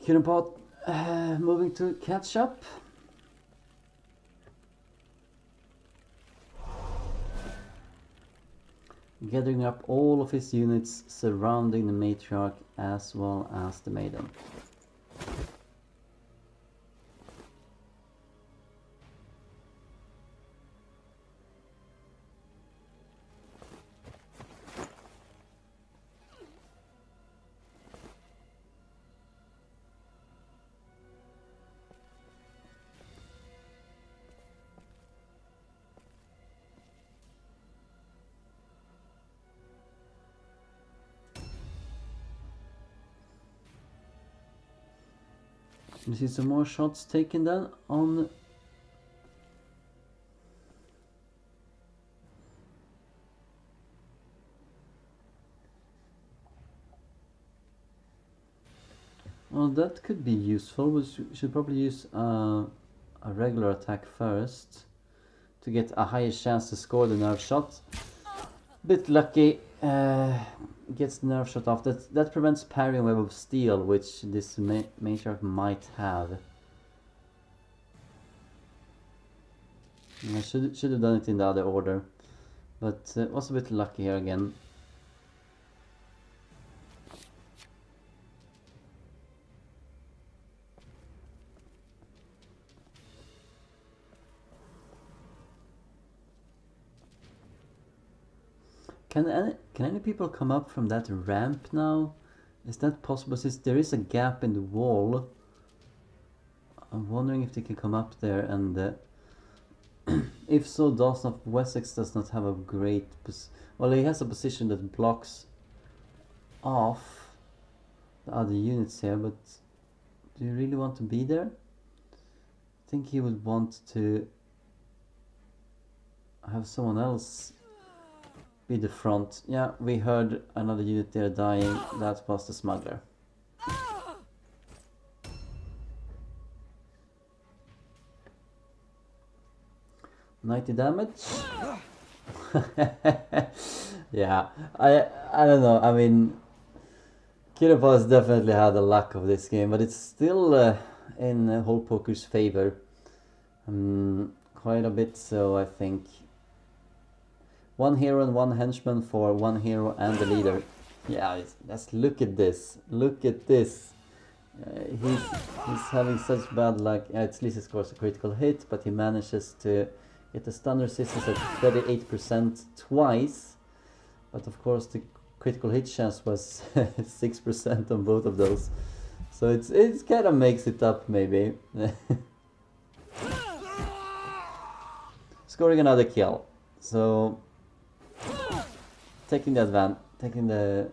Kittenpaw moving to catch up. Gathering up all of his units surrounding the matriarch as well as the maiden. You see some more shots taken then on well, that could be useful. We should probably use a regular attack first to get a higher chance to score the nerve shot. Bit lucky, gets the nerve shot off. That prevents parrying Web of Steel, which this matriarch might have. I should have done it in the other order, but was a bit lucky here again. Can any people come up from that ramp now? Is that possible? Since there is a gap in the wall, I'm wondering if they can come up there, and if so, Dawson of Wessex does not have a great well, he has a position that blocks off the other units here, but do you really want to be there? I think he would want to have someone else be the front. Yeah, we heard another unit there dying. That was the smuggler. 90 damage. Yeah, I don't know. I mean, Kittenpaw has definitely had the luck of this game, but it's still in Hole Poker's favor. Quite a bit so, I think. One hero and one henchman for one hero and the leader. Yeah, let's look at this. Look at this. He's having such bad luck. At least he scores a critical hit, but he manages to get the stun resistance at 38% twice. But of course the critical hit chance was 6% on both of those. So it's kind of makes it up maybe. Scoring another kill. So taking the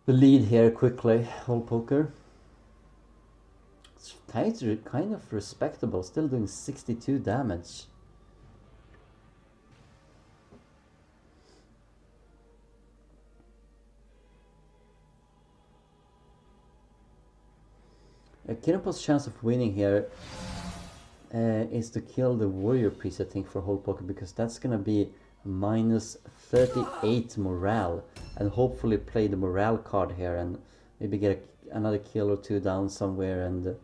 lead here quickly. Hole Poker. It's kind of respectable, still doing 62 damage. Kittenpaw's chance of winning here is to kill the warrior priest, I think, for Hole Poker, because that's gonna be minus 38 morale, and hopefully play the morale card here and maybe get another kill or two down somewhere and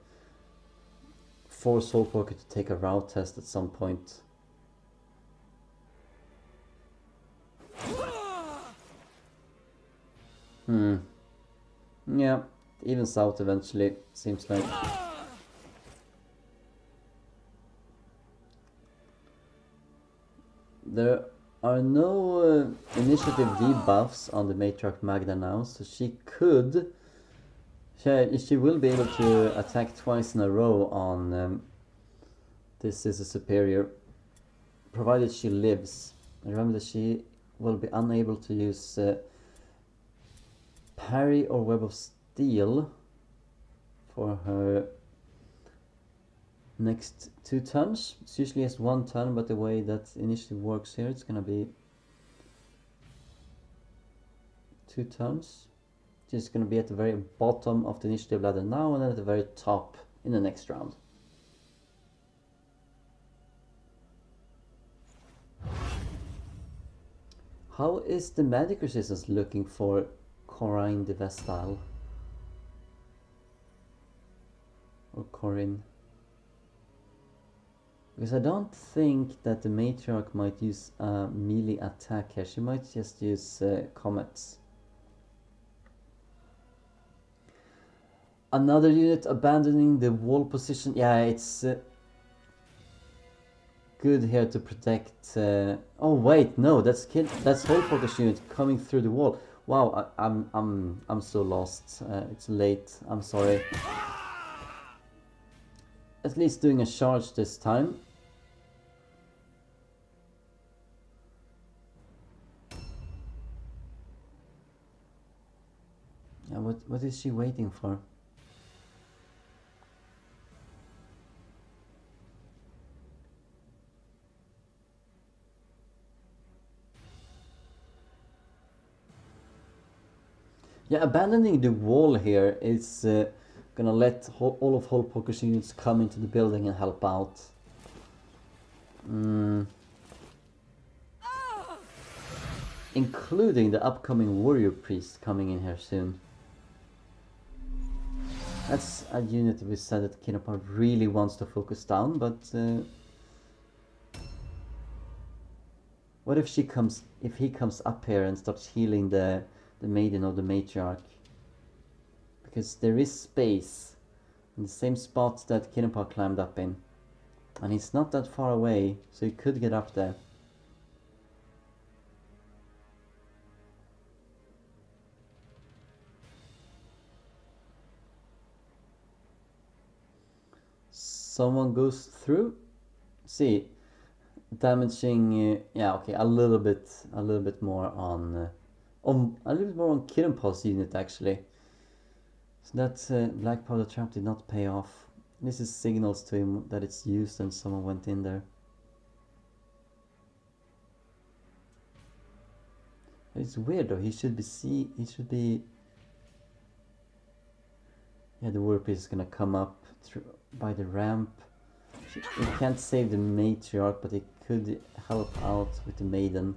force Hole Poker to take a route test at some point. Yeah, evens out eventually, seems like. There are no initiative debuffs on the Matriarch Magda now, so she will be able to attack twice in a row on this is a superior, provided she lives. Remember that she will be unable to use parry or web of steel for her next 2 turns. It's usually just 1 turn, but the way that initiative works here, it's gonna be 2 turns. Just gonna be at the very bottom of the initiative ladder now, and then at the very top in the next round. How is the magic resistance looking for Karond the Vestal? Or Corin? Because I don't think that the Matriarch might use a melee attack here. She might just use comets. Another unit abandoning the wall position. Yeah, it's good here to protect. Oh wait, no, that's Hole Poker's unit coming through the wall. Wow, I'm so lost. It's late. I'm sorry. At least doing a charge this time. Yeah, what is she waiting for? Yeah, abandoning the wall here is gonna let all of Hole Poker's units come into the building and help out. Including the upcoming warrior priest coming in here soon. That's a unit that we said that Kittenpaw really wants to focus down, but what if he comes up here and starts healing the maiden or the matriarch? Because there is space in the same spot that Kittenpaw climbed up in, and he's not that far away, so he could get up there. someone goes through. See, damaging. Yeah, okay, a little bit more on a little bit more on Kittenpaw's unit actually. So that black powder trap did not pay off. This is signals to him that it's used and someone went in there. It's weird though. He should be. Yeah, the warp is gonna come up through by the ramp. He can't save the matriarch, but he could help out with the maiden.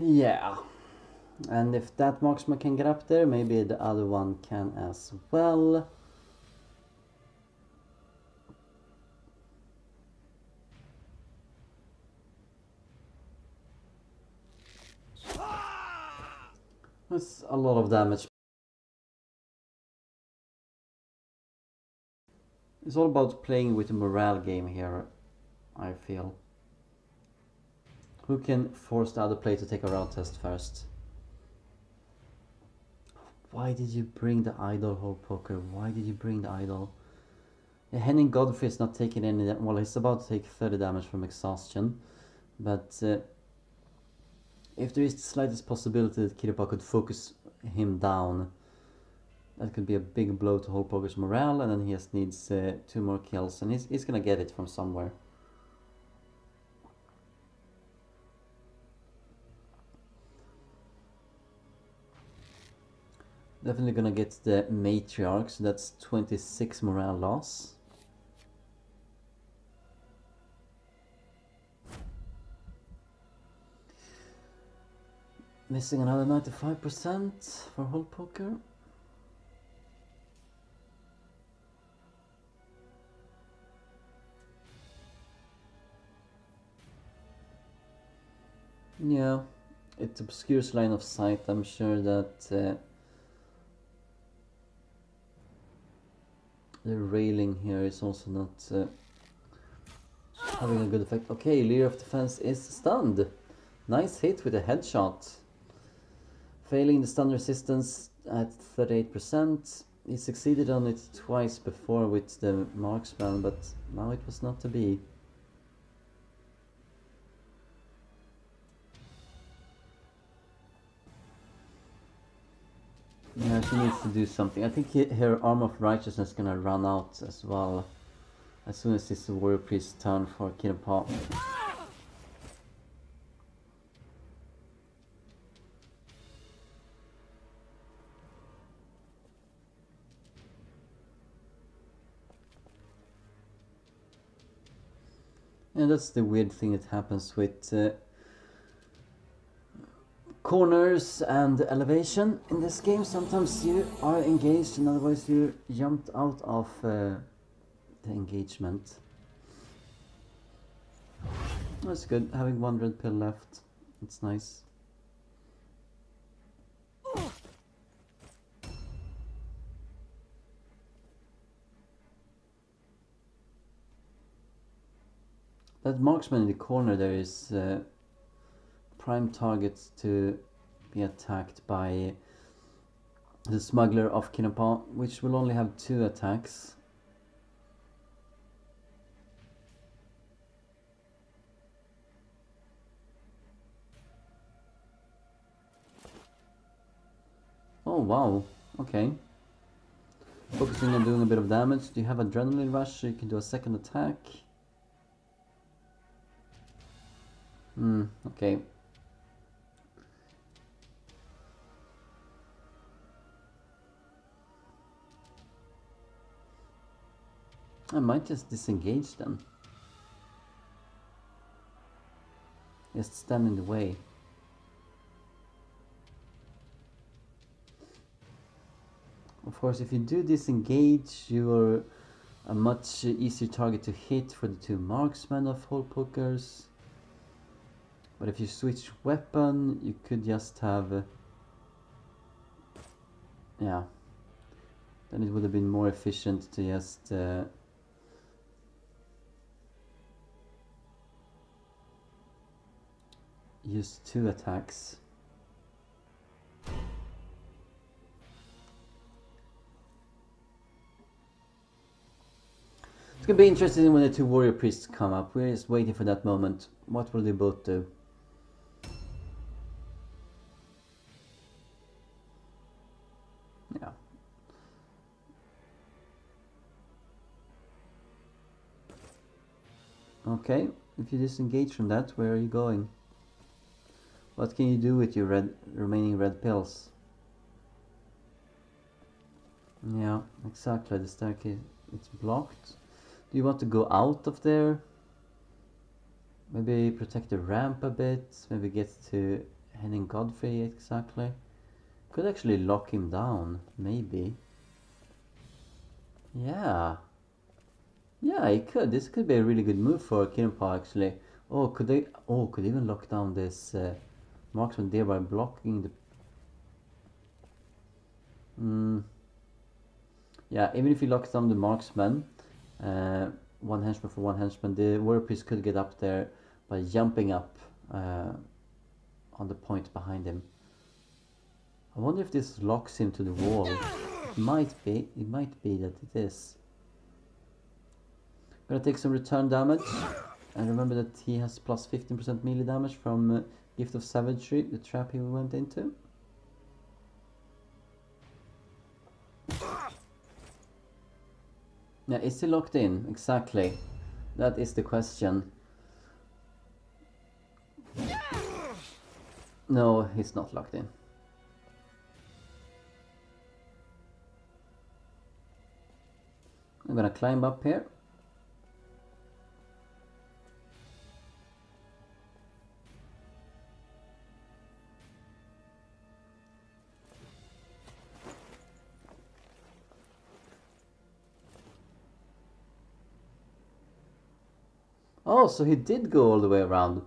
Yeah, and if that marksman can get up there, maybe the other one can as well. That's a lot of damage. It's all about playing with the morale game here, I feel. Who can force the other player to take a round test first? Why did you bring the idol, Hole Poker? Why did you bring the idol? Yeah, Henning Godfrey is not taking any. Well, he's about to take 30 damage from exhaustion, but if there is the slightest possibility that Kittenpaw could focus him down, that could be a big blow to Hole Poker's morale, and then he just needs 2 more kills, and he's gonna get it from somewhere. Definitely gonna get the matriarch, so that's 26 morale loss. Missing another 95% for Hole Poker. Yeah, it obscures line of sight. I'm sure that the railing here is also not having a good effect. Okay, Leader of Defense is stunned. Nice hit with a headshot. Failing the stun resistance at 38%. He succeeded on it twice before with the marksman, but now it was not to be. Yeah, she needs to do something. I think her Arm of Righteousness is gonna run out as well as soon as it's the Warrior Priest's turn for Kittenpaw. And that's the weird thing that happens with corners and elevation in this game. Sometimes you are engaged and otherwise you're jumped out of the engagement. That's good, having 1 red pill left. It's nice. That marksman in the corner there is prime target to be attacked by the smuggler of Kittenpaw, which will only have 2 attacks. Oh wow, okay. Focusing on doing a bit of damage. Do you have adrenaline rush so you can do a second attack? Okay. I might just disengage then. Just stand in the way. Of course, if you do disengage, you are a much easier target to hit for the 2 marksmen of hole pokers. But if you switch weapon, you could just have... yeah. Then it would have been more efficient to just... use 2 attacks. It's gonna be interesting when the 2 warrior priests come up. We're just waiting for that moment. What will they both do? Yeah. Okay, if you disengage from that, where are you going? What can you do with your remaining red pills? Yeah, exactly. The staircase, it's blocked. Do you want to go out of there? Maybe protect the ramp a bit. Maybe get to Henning Godfrey, exactly. Could actually lock him down, maybe. Yeah. Yeah, he could. This could be a really good move for Kittenpaw, actually. Oh, could they... oh, could even lock down this marksman there by blocking the... yeah, even if he locks down the marksman, 1 henchman for 1 henchman, the warrior priest could get up there by jumping up on the point behind him. I wonder if this locks him to the wall. It might be that it is. Gonna take some return damage, and remember that he has plus 15% melee damage from Gift of Savagery, the trap he went into. Yeah, is he locked in? Exactly. That is the question. No, he's not locked in. I'm gonna climb up here. Oh, so he did go all the way around.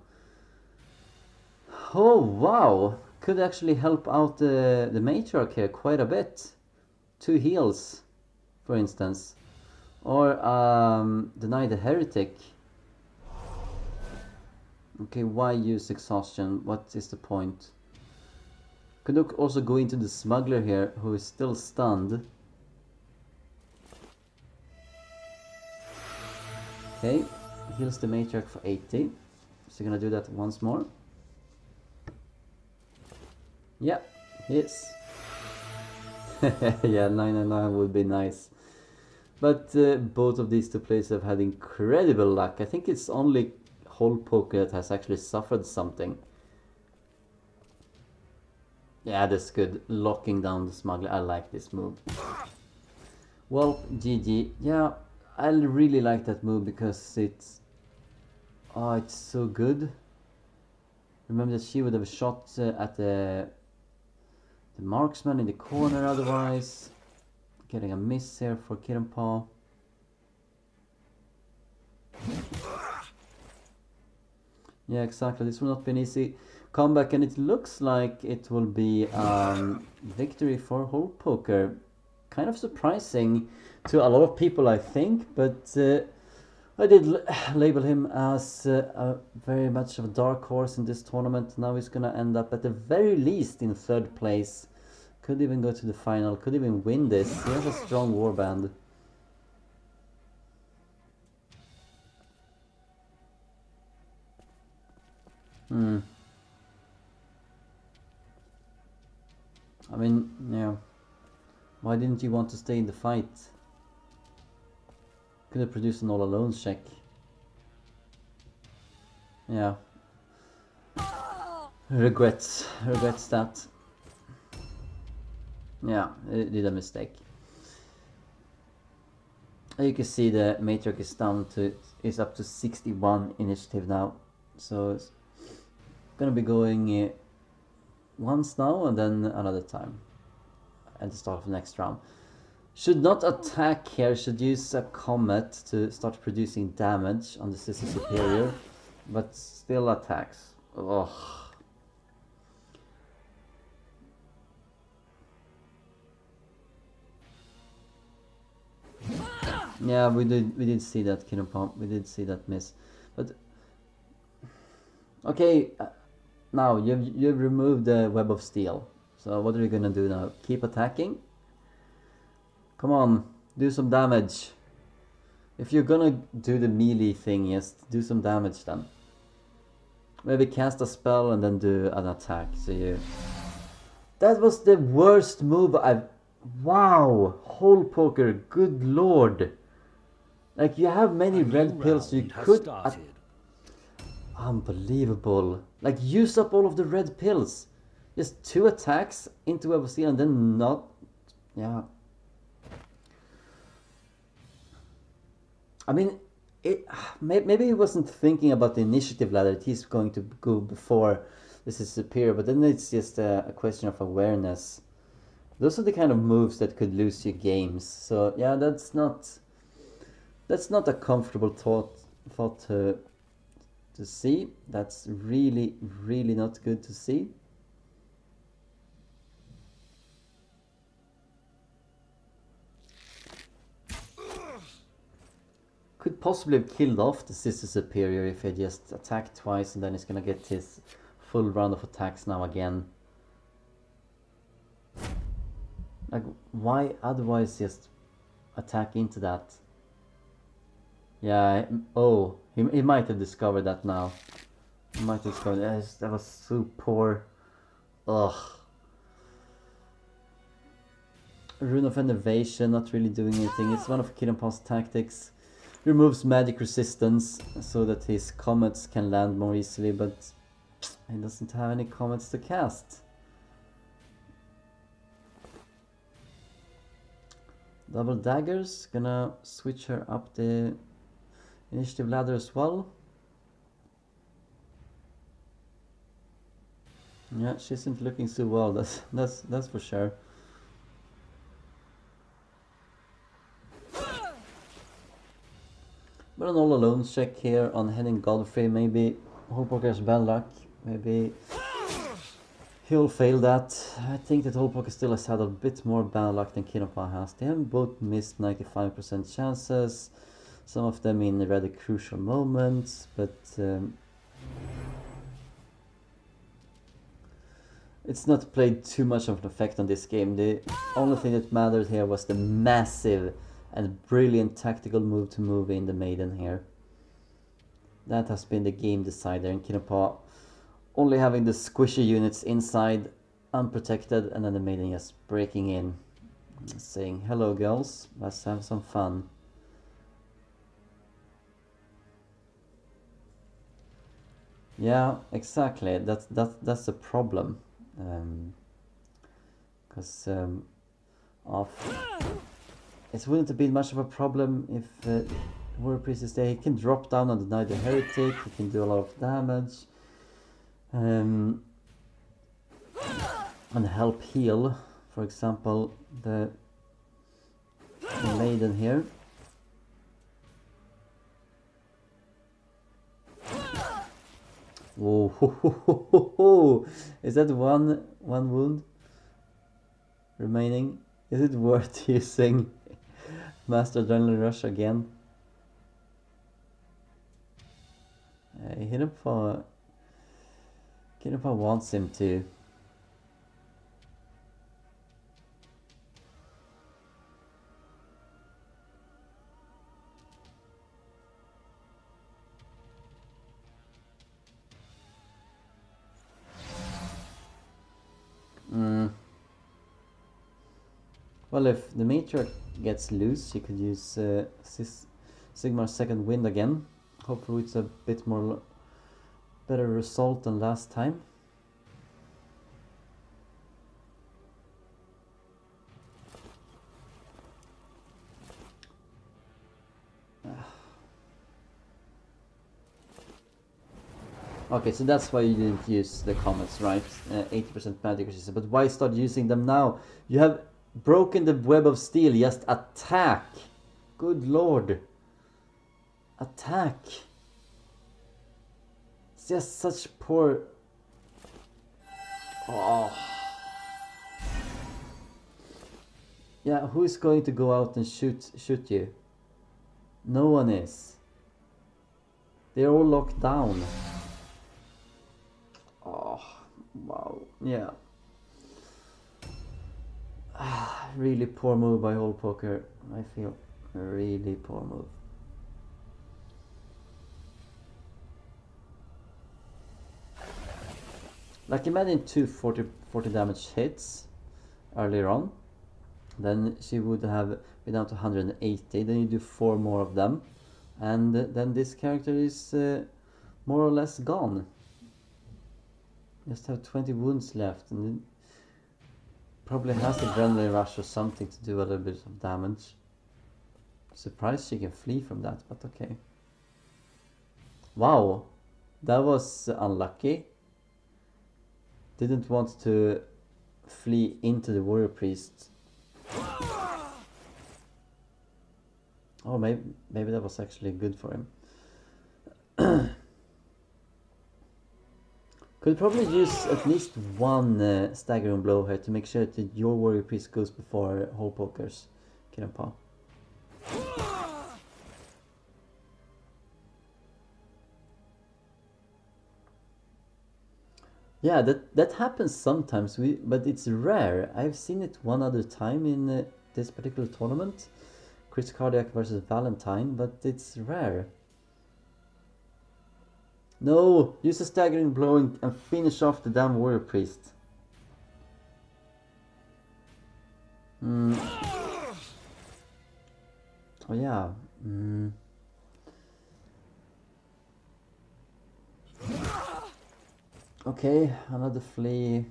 Oh, wow. Could actually help out the matriarch here quite a bit. 2 heals, for instance. Or deny the heretic. Okay, why use exhaustion? What is the point? Could also go into the smuggler here, who is still stunned. Okay, heals the matriarch for 80. So gonna do that once more. Yeah, yes. Yeah, 999 would be nice. But both of these 2 players have had incredible luck. I think it's only Hole Poker that has actually suffered something. Yeah, that's good. Locking down the smuggler. I like this move. Well, GG. Yeah, I really like that move because it's... oh, it's so good. Remember that she would have shot at the marksman in the corner otherwise. Getting a miss here for Kittenpaw. Yeah, exactly. This will not be an easy comeback, and it looks like it will be victory for Hole Poker. Kind of surprising to a lot of people, I think, but I did label him as very much of a dark horse in this tournament. Now he's gonna end up at the very least in 3rd place. Could even go to the final, could even win this. He has a strong warband. I mean, yeah. Why didn't you want to stay in the fight? Could have produced an all alone check. Yeah. Regrets that. Yeah, it did a mistake. You can see the matriarch is up to 61 initiative now. So it's gonna be going once now and then another time at the start of the next round. Should not attack here, should use a comet to start producing damage on the Sister Superior, but still attacks. Ugh. Yeah, we did see that, Kittenpaw. We did see that miss, but okay. Now you've removed the web of steel. So what are you gonna do now? Keep attacking? Come on, do some damage. If you're gonna do the melee thing, yes, do some damage then. Maybe cast a spell and then do an attack. So you. That was the worst move I've. Wow, hole poker. Good lord. Like you have many red pills, you could. Unbelievable. Like use up all of the red pills. Just 2 attacks into web of steel and then not. Yeah. I mean, maybe he wasn't thinking about the initiative ladder that he's going to go before this is superior, but then it's just a question of awareness. Those are the kind of moves that could lose you games. So yeah, that's not a comfortable thought to see. That's really not good to see. Could possibly have killed off the Sister Superior if he just attacked twice and then he's gonna get his full round of attacks now again. Like, why otherwise just attack into that? Yeah, oh, he might have discovered that now. He might have discovered that was so poor. Ugh. Rune of Innovation, not really doing anything. It's one of Kittenpaw's tactics. Removes magic resistance so that his comets can land more easily, but he doesn't have any comets to cast. Double daggers, gonna switch her up the initiative ladder as well. Yeah, she isn't looking so well, that's for sure. But an all alone check here on Henning Godfrey, maybe Holepoker's bad luck, maybe he'll fail that. I think that Holepoker still has had a bit more bad luck than Kittenpaw has. They have both missed 95% chances, some of them in rather crucial moments, but it's not played too much of an effect on this game. The only thing that mattered here was the massive and brilliant tactical move to move in the maiden here. That has been the game decider, and Kittenpaw only having the squishy units inside, unprotected, and then the maiden just breaking in, saying, "Hello girls, let's have some fun." Yeah, exactly. That's the problem, because it wouldn't have been much of a problem if Warrior Priest is there. He can drop down and deny the heretic. He can do a lot of damage, and help heal. For example, the maiden here. Whoa, ho, ho, ho, ho, ho. Is that one wound remaining? Is it worth using Master Adrenaline Rush again? Kittenpaw wants him to. Well, if the matriarch gets loose, she could use Sigmar's second wind again. Hopefully it's a bit more better result than last time. Okay, so that's why you didn't use the comets, right? 80% magic resistance. But why start using them now? You have broken the web of steel. Just attack. Good lord. Attack. It's just such poor... Oh. Yeah, who is going to go out and shoot you? No one is. They're all locked down. Oh, wow. Yeah. Really poor move by Hole Poker. I feel really poor move. Like imagine two 40 damage hits earlier on. Then she would have been down to 180. Then you do 4 more of them. And then this character is more or less gone. Just have 20 wounds left, and probably has the adrenaline rush or something to do a little bit of damage. Surprised she can flee from that, but okay. Wow, that was unlucky. Didn't want to flee into the warrior priest. Oh, maybe that was actually good for him. Could probably use at least one staggering blow here to make sure that your warrior priest goes before Hole Poker's Kittenpaw. Yeah, that happens sometimes, but it's rare. I've seen it one other time in this particular tournament, Chris Cardiac versus Valentine, but it's rare. No, use a staggering blow and finish off the damn warrior priest. Oh yeah. Okay, another flea.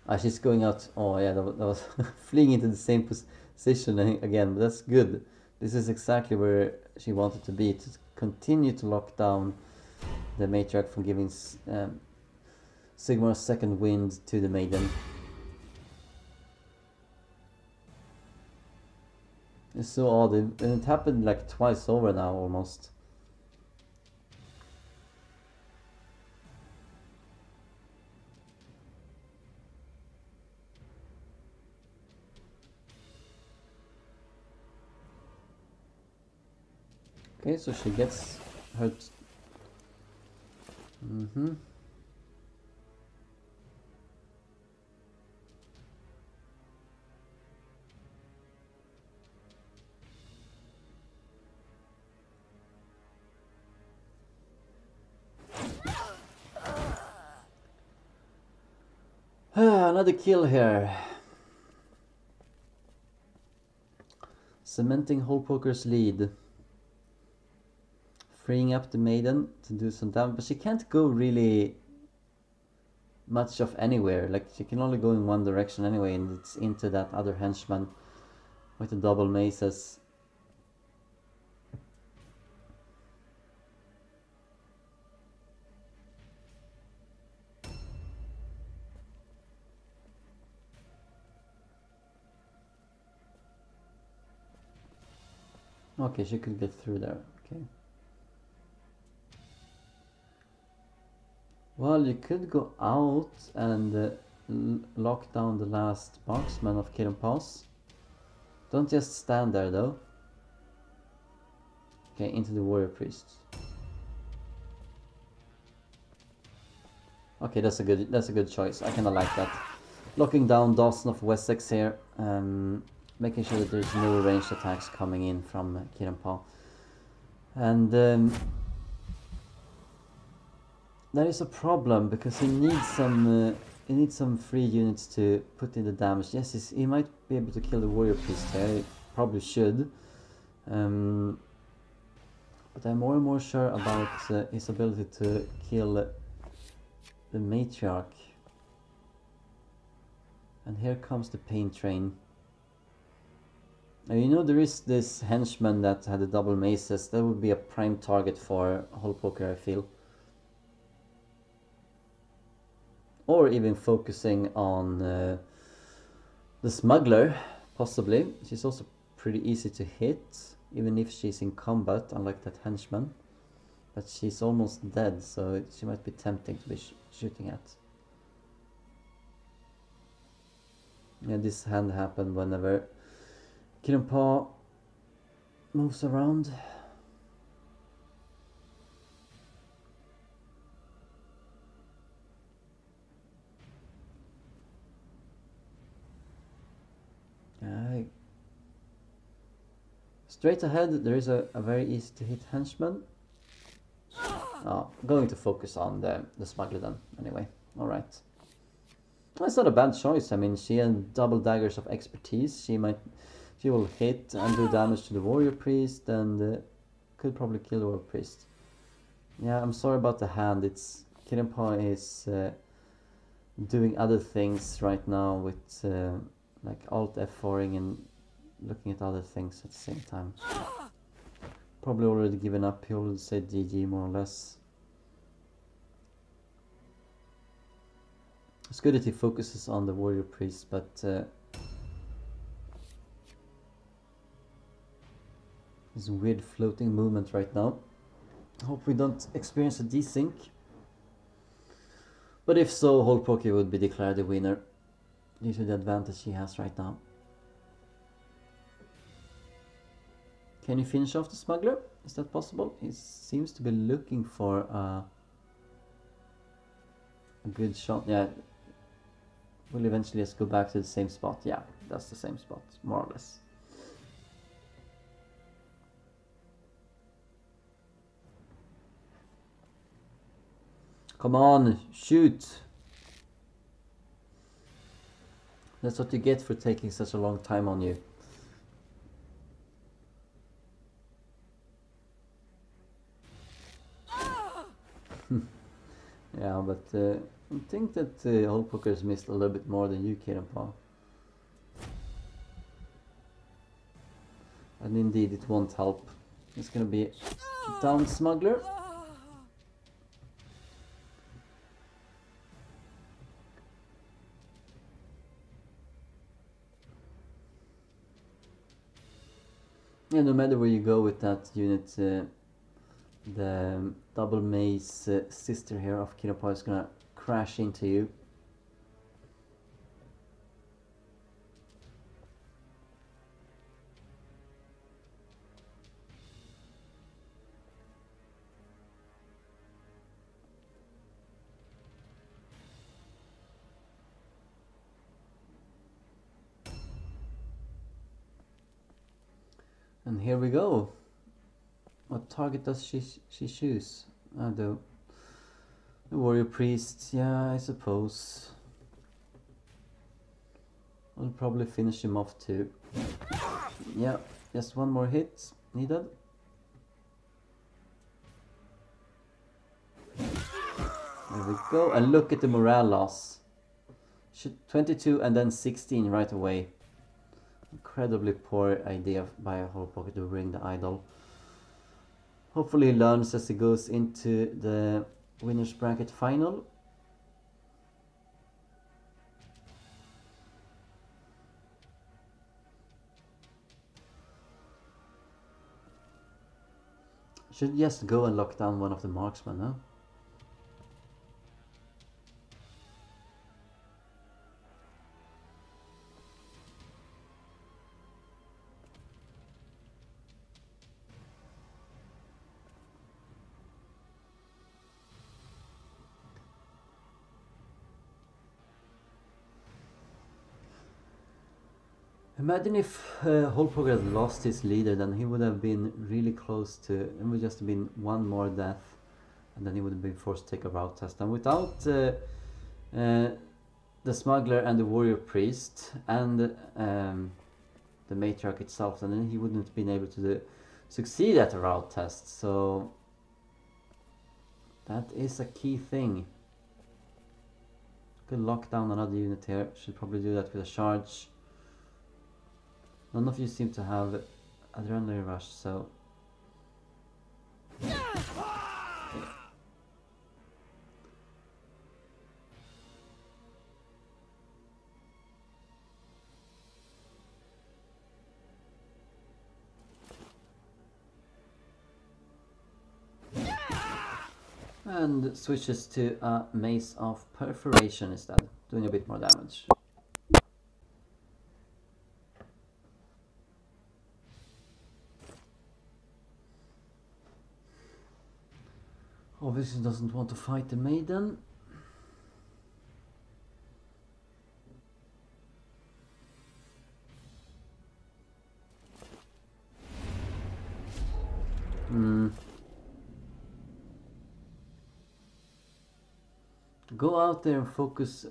Ah, she's going out. Oh yeah, that was fleeing into the same position again, but that's good. This is exactly where she wanted to be, to continue to lock down the matriarch from giving Sigmar's second wind to the maiden. It's so odd, and it happened like twice over now almost. Okay, so she gets hurt. Another kill here. Cementing Hole Poker's lead. Freeing up the maiden to do some damage, but she can't go really much of anywhere. Like, she can only go in one direction anyway, and it's into that other henchman with the double maces. Okay, she could get through there. Okay. Well, you could go out and lock down the last marksman of Kittenpaws. Don't just stand there though. Okay, into the warrior priest. Okay, that's a good choice. I kind of like that. Locking down Dawson of Wessex here, making sure that there's no ranged attacks coming in from Kittenpaw. And that is a problem because he needs some free units to put in the damage. Yes, he might be able to kill the warrior priest here. He probably should. But I'm more and more sure about his ability to kill the matriarch. And here comes the pain train. Now, you know, there is this henchman that had the double maces. That would be a prime target for Hullpoker, I feel. Or even focusing on the smuggler, possibly. She's also pretty easy to hit, even if she's in combat, unlike that henchman. But she's almost dead, so she might be tempting to be shooting at. Yeah, this hand happened whenever Kittenpaw moves around. Straight ahead, there is a very easy to hit henchman. Oh, going to focus on the smuggler then, anyway. Alright. That's not a bad choice. I mean, she had double daggers of expertise. She will hit and do damage to the warrior priest, and could probably kill the warrior priest. Yeah, I'm sorry about the hand. It's Kittenpaw is doing other things right now with like alt F4ing and looking at other things at the same time. Probably already given up. He already said GG more or less. It's good that he focuses on the warrior priest, but this weird floating movement right now. Hope we don't experience a desync. But if so, Hullpoker would be declared the winner due to the advantage he has right now. Can you finish off the smuggler? Is that possible? He seems to be looking for a good shot. Yeah, we'll eventually just go back to the same spot. Yeah, that's the same spot, more or less. Come on, shoot! That's what you get for taking such a long time on you. Yeah, but I think that Hullpoker's missed a little bit more than you, Kittenpaw. And indeed, it won't help. It's gonna be down smuggler. Yeah, no matter where you go with that unit, the double mace sister here of Kittenpaw is gonna crash into you. And here we go. What target does she choose? The warrior priest. Yeah, I suppose. I'll probably finish him off too. Yeah, just one more hit needed. There we go. And look at the morale loss. 22 and then 16 right away. Incredibly poor idea by Hullpoker to bring the idol. Hopefully he learns as he goes into the winner's bracket final. Should just go and lock down one of the marksmen, huh? Imagine if Holpoker had lost his leader, then he would have been really close to, it would just have been one more death, and then he would have been forced to take a route test. And without the smuggler and the warrior priest and the matriarch itself, and then he wouldn't have been able to succeed at a route test. So that is a key thing. Could lock down another unit here. Should probably do that with a charge. None of you seem to have adrenaline rush, so yeah. And switches to a mace of perforation instead, doing a bit more damage. Obviously doesn't want to fight the maiden. Go out there and focus.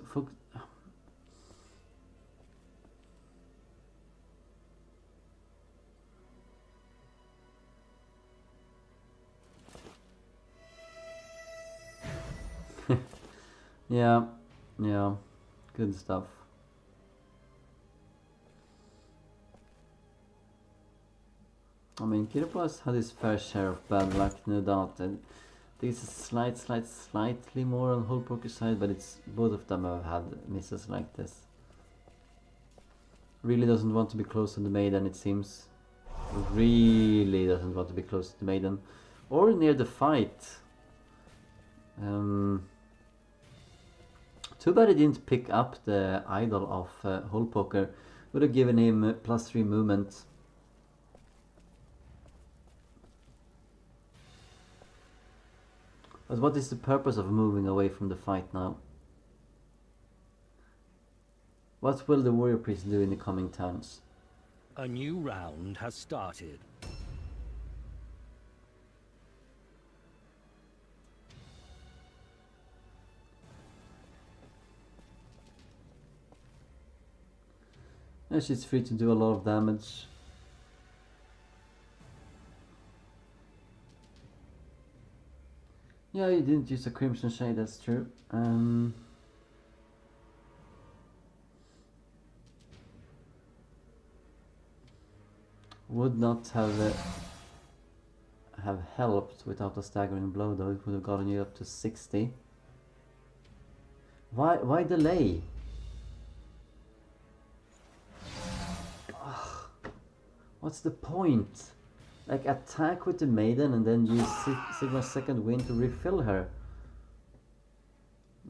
Yeah, good stuff. I mean, Kittenpaw has had his fair share of bad luck, no doubt. And this is slightly more on Holpoker's side, but it's both of them have had misses like this. Really doesn't want to be close to the maiden, it seems. Really doesn't want to be close to the maiden, or near the fight. Too bad he didn't pick up the idol of Holpoker. Would have given him +3 movement. But what is the purpose of moving away from the fight now? What will the warrior priest do in the coming turns? A new round has started. And she's free to do a lot of damage. Yeah, you didn't use a Crimson Shade, that's true. Would not have helped without a staggering blow though. It would have gotten you up to 60. Why delay? Ugh. What's the point? Like, attack with the maiden and then use Sigmar's second wind to refill her.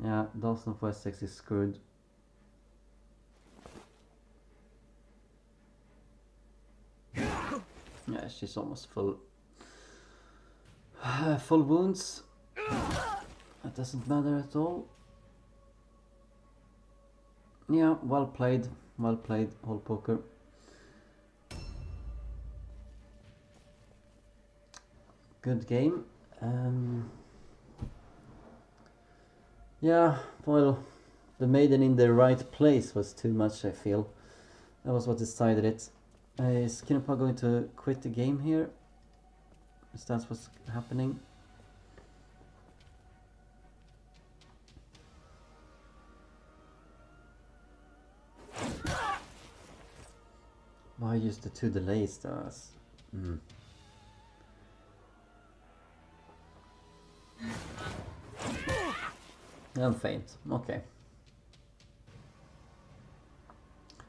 Yeah, Dawson of Wessex is screwed. Yeah, she's almost full. Full wounds. That doesn't matter at all. Yeah, well played, Holpoker. Good game. Yeah, well, the maiden in the right place was too much, I feel. That was what decided it. Is Kittenpaw going to quit the game here? Is that what's happening? Why use the 2 delays though? I'm faint. Okay.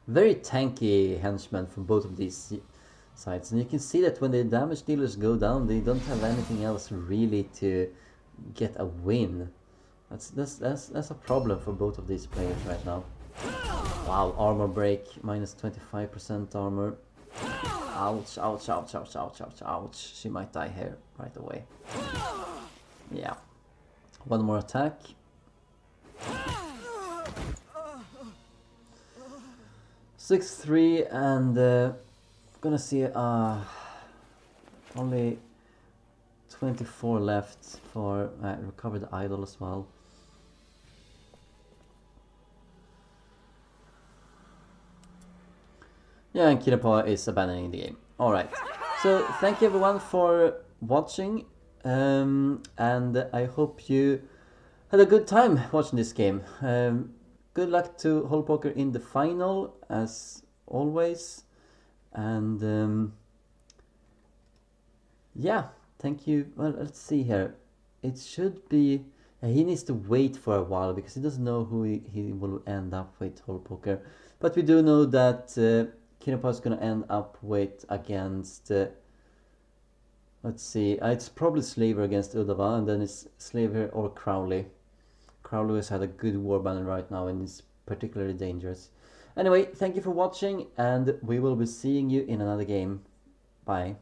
Very tanky henchmen from both of these sides, and you can see that when the damage dealers go down, they don't have anything else really to get a win. That's a problem for both of these players right now. Wow, armor break, minus 25% armor. Ouch, ouch, ouch, ouch, ouch, ouch, ouch. She might die here right away. Yeah. One more 6-3, and gonna see only 24 left for recover the idol as well. Yeah, and Kittenpaw is abandoning the game. Alright, so thank you everyone for watching, and I hope you had a good time watching this game. Good luck to Hole Poker in the final, as always, and yeah, thank you. Well, let's see here. It should be... he needs to wait for a while because he doesn't know who he will end up with Hole Poker. But we do know that Kittenpaw is going to end up with against... let's see, it's probably Slaver against Udava, and then it's Slaver or Crowley. Crowley has had a good warband right now and is particularly dangerous. Anyway, thank you for watching, and we will be seeing you in another game. Bye.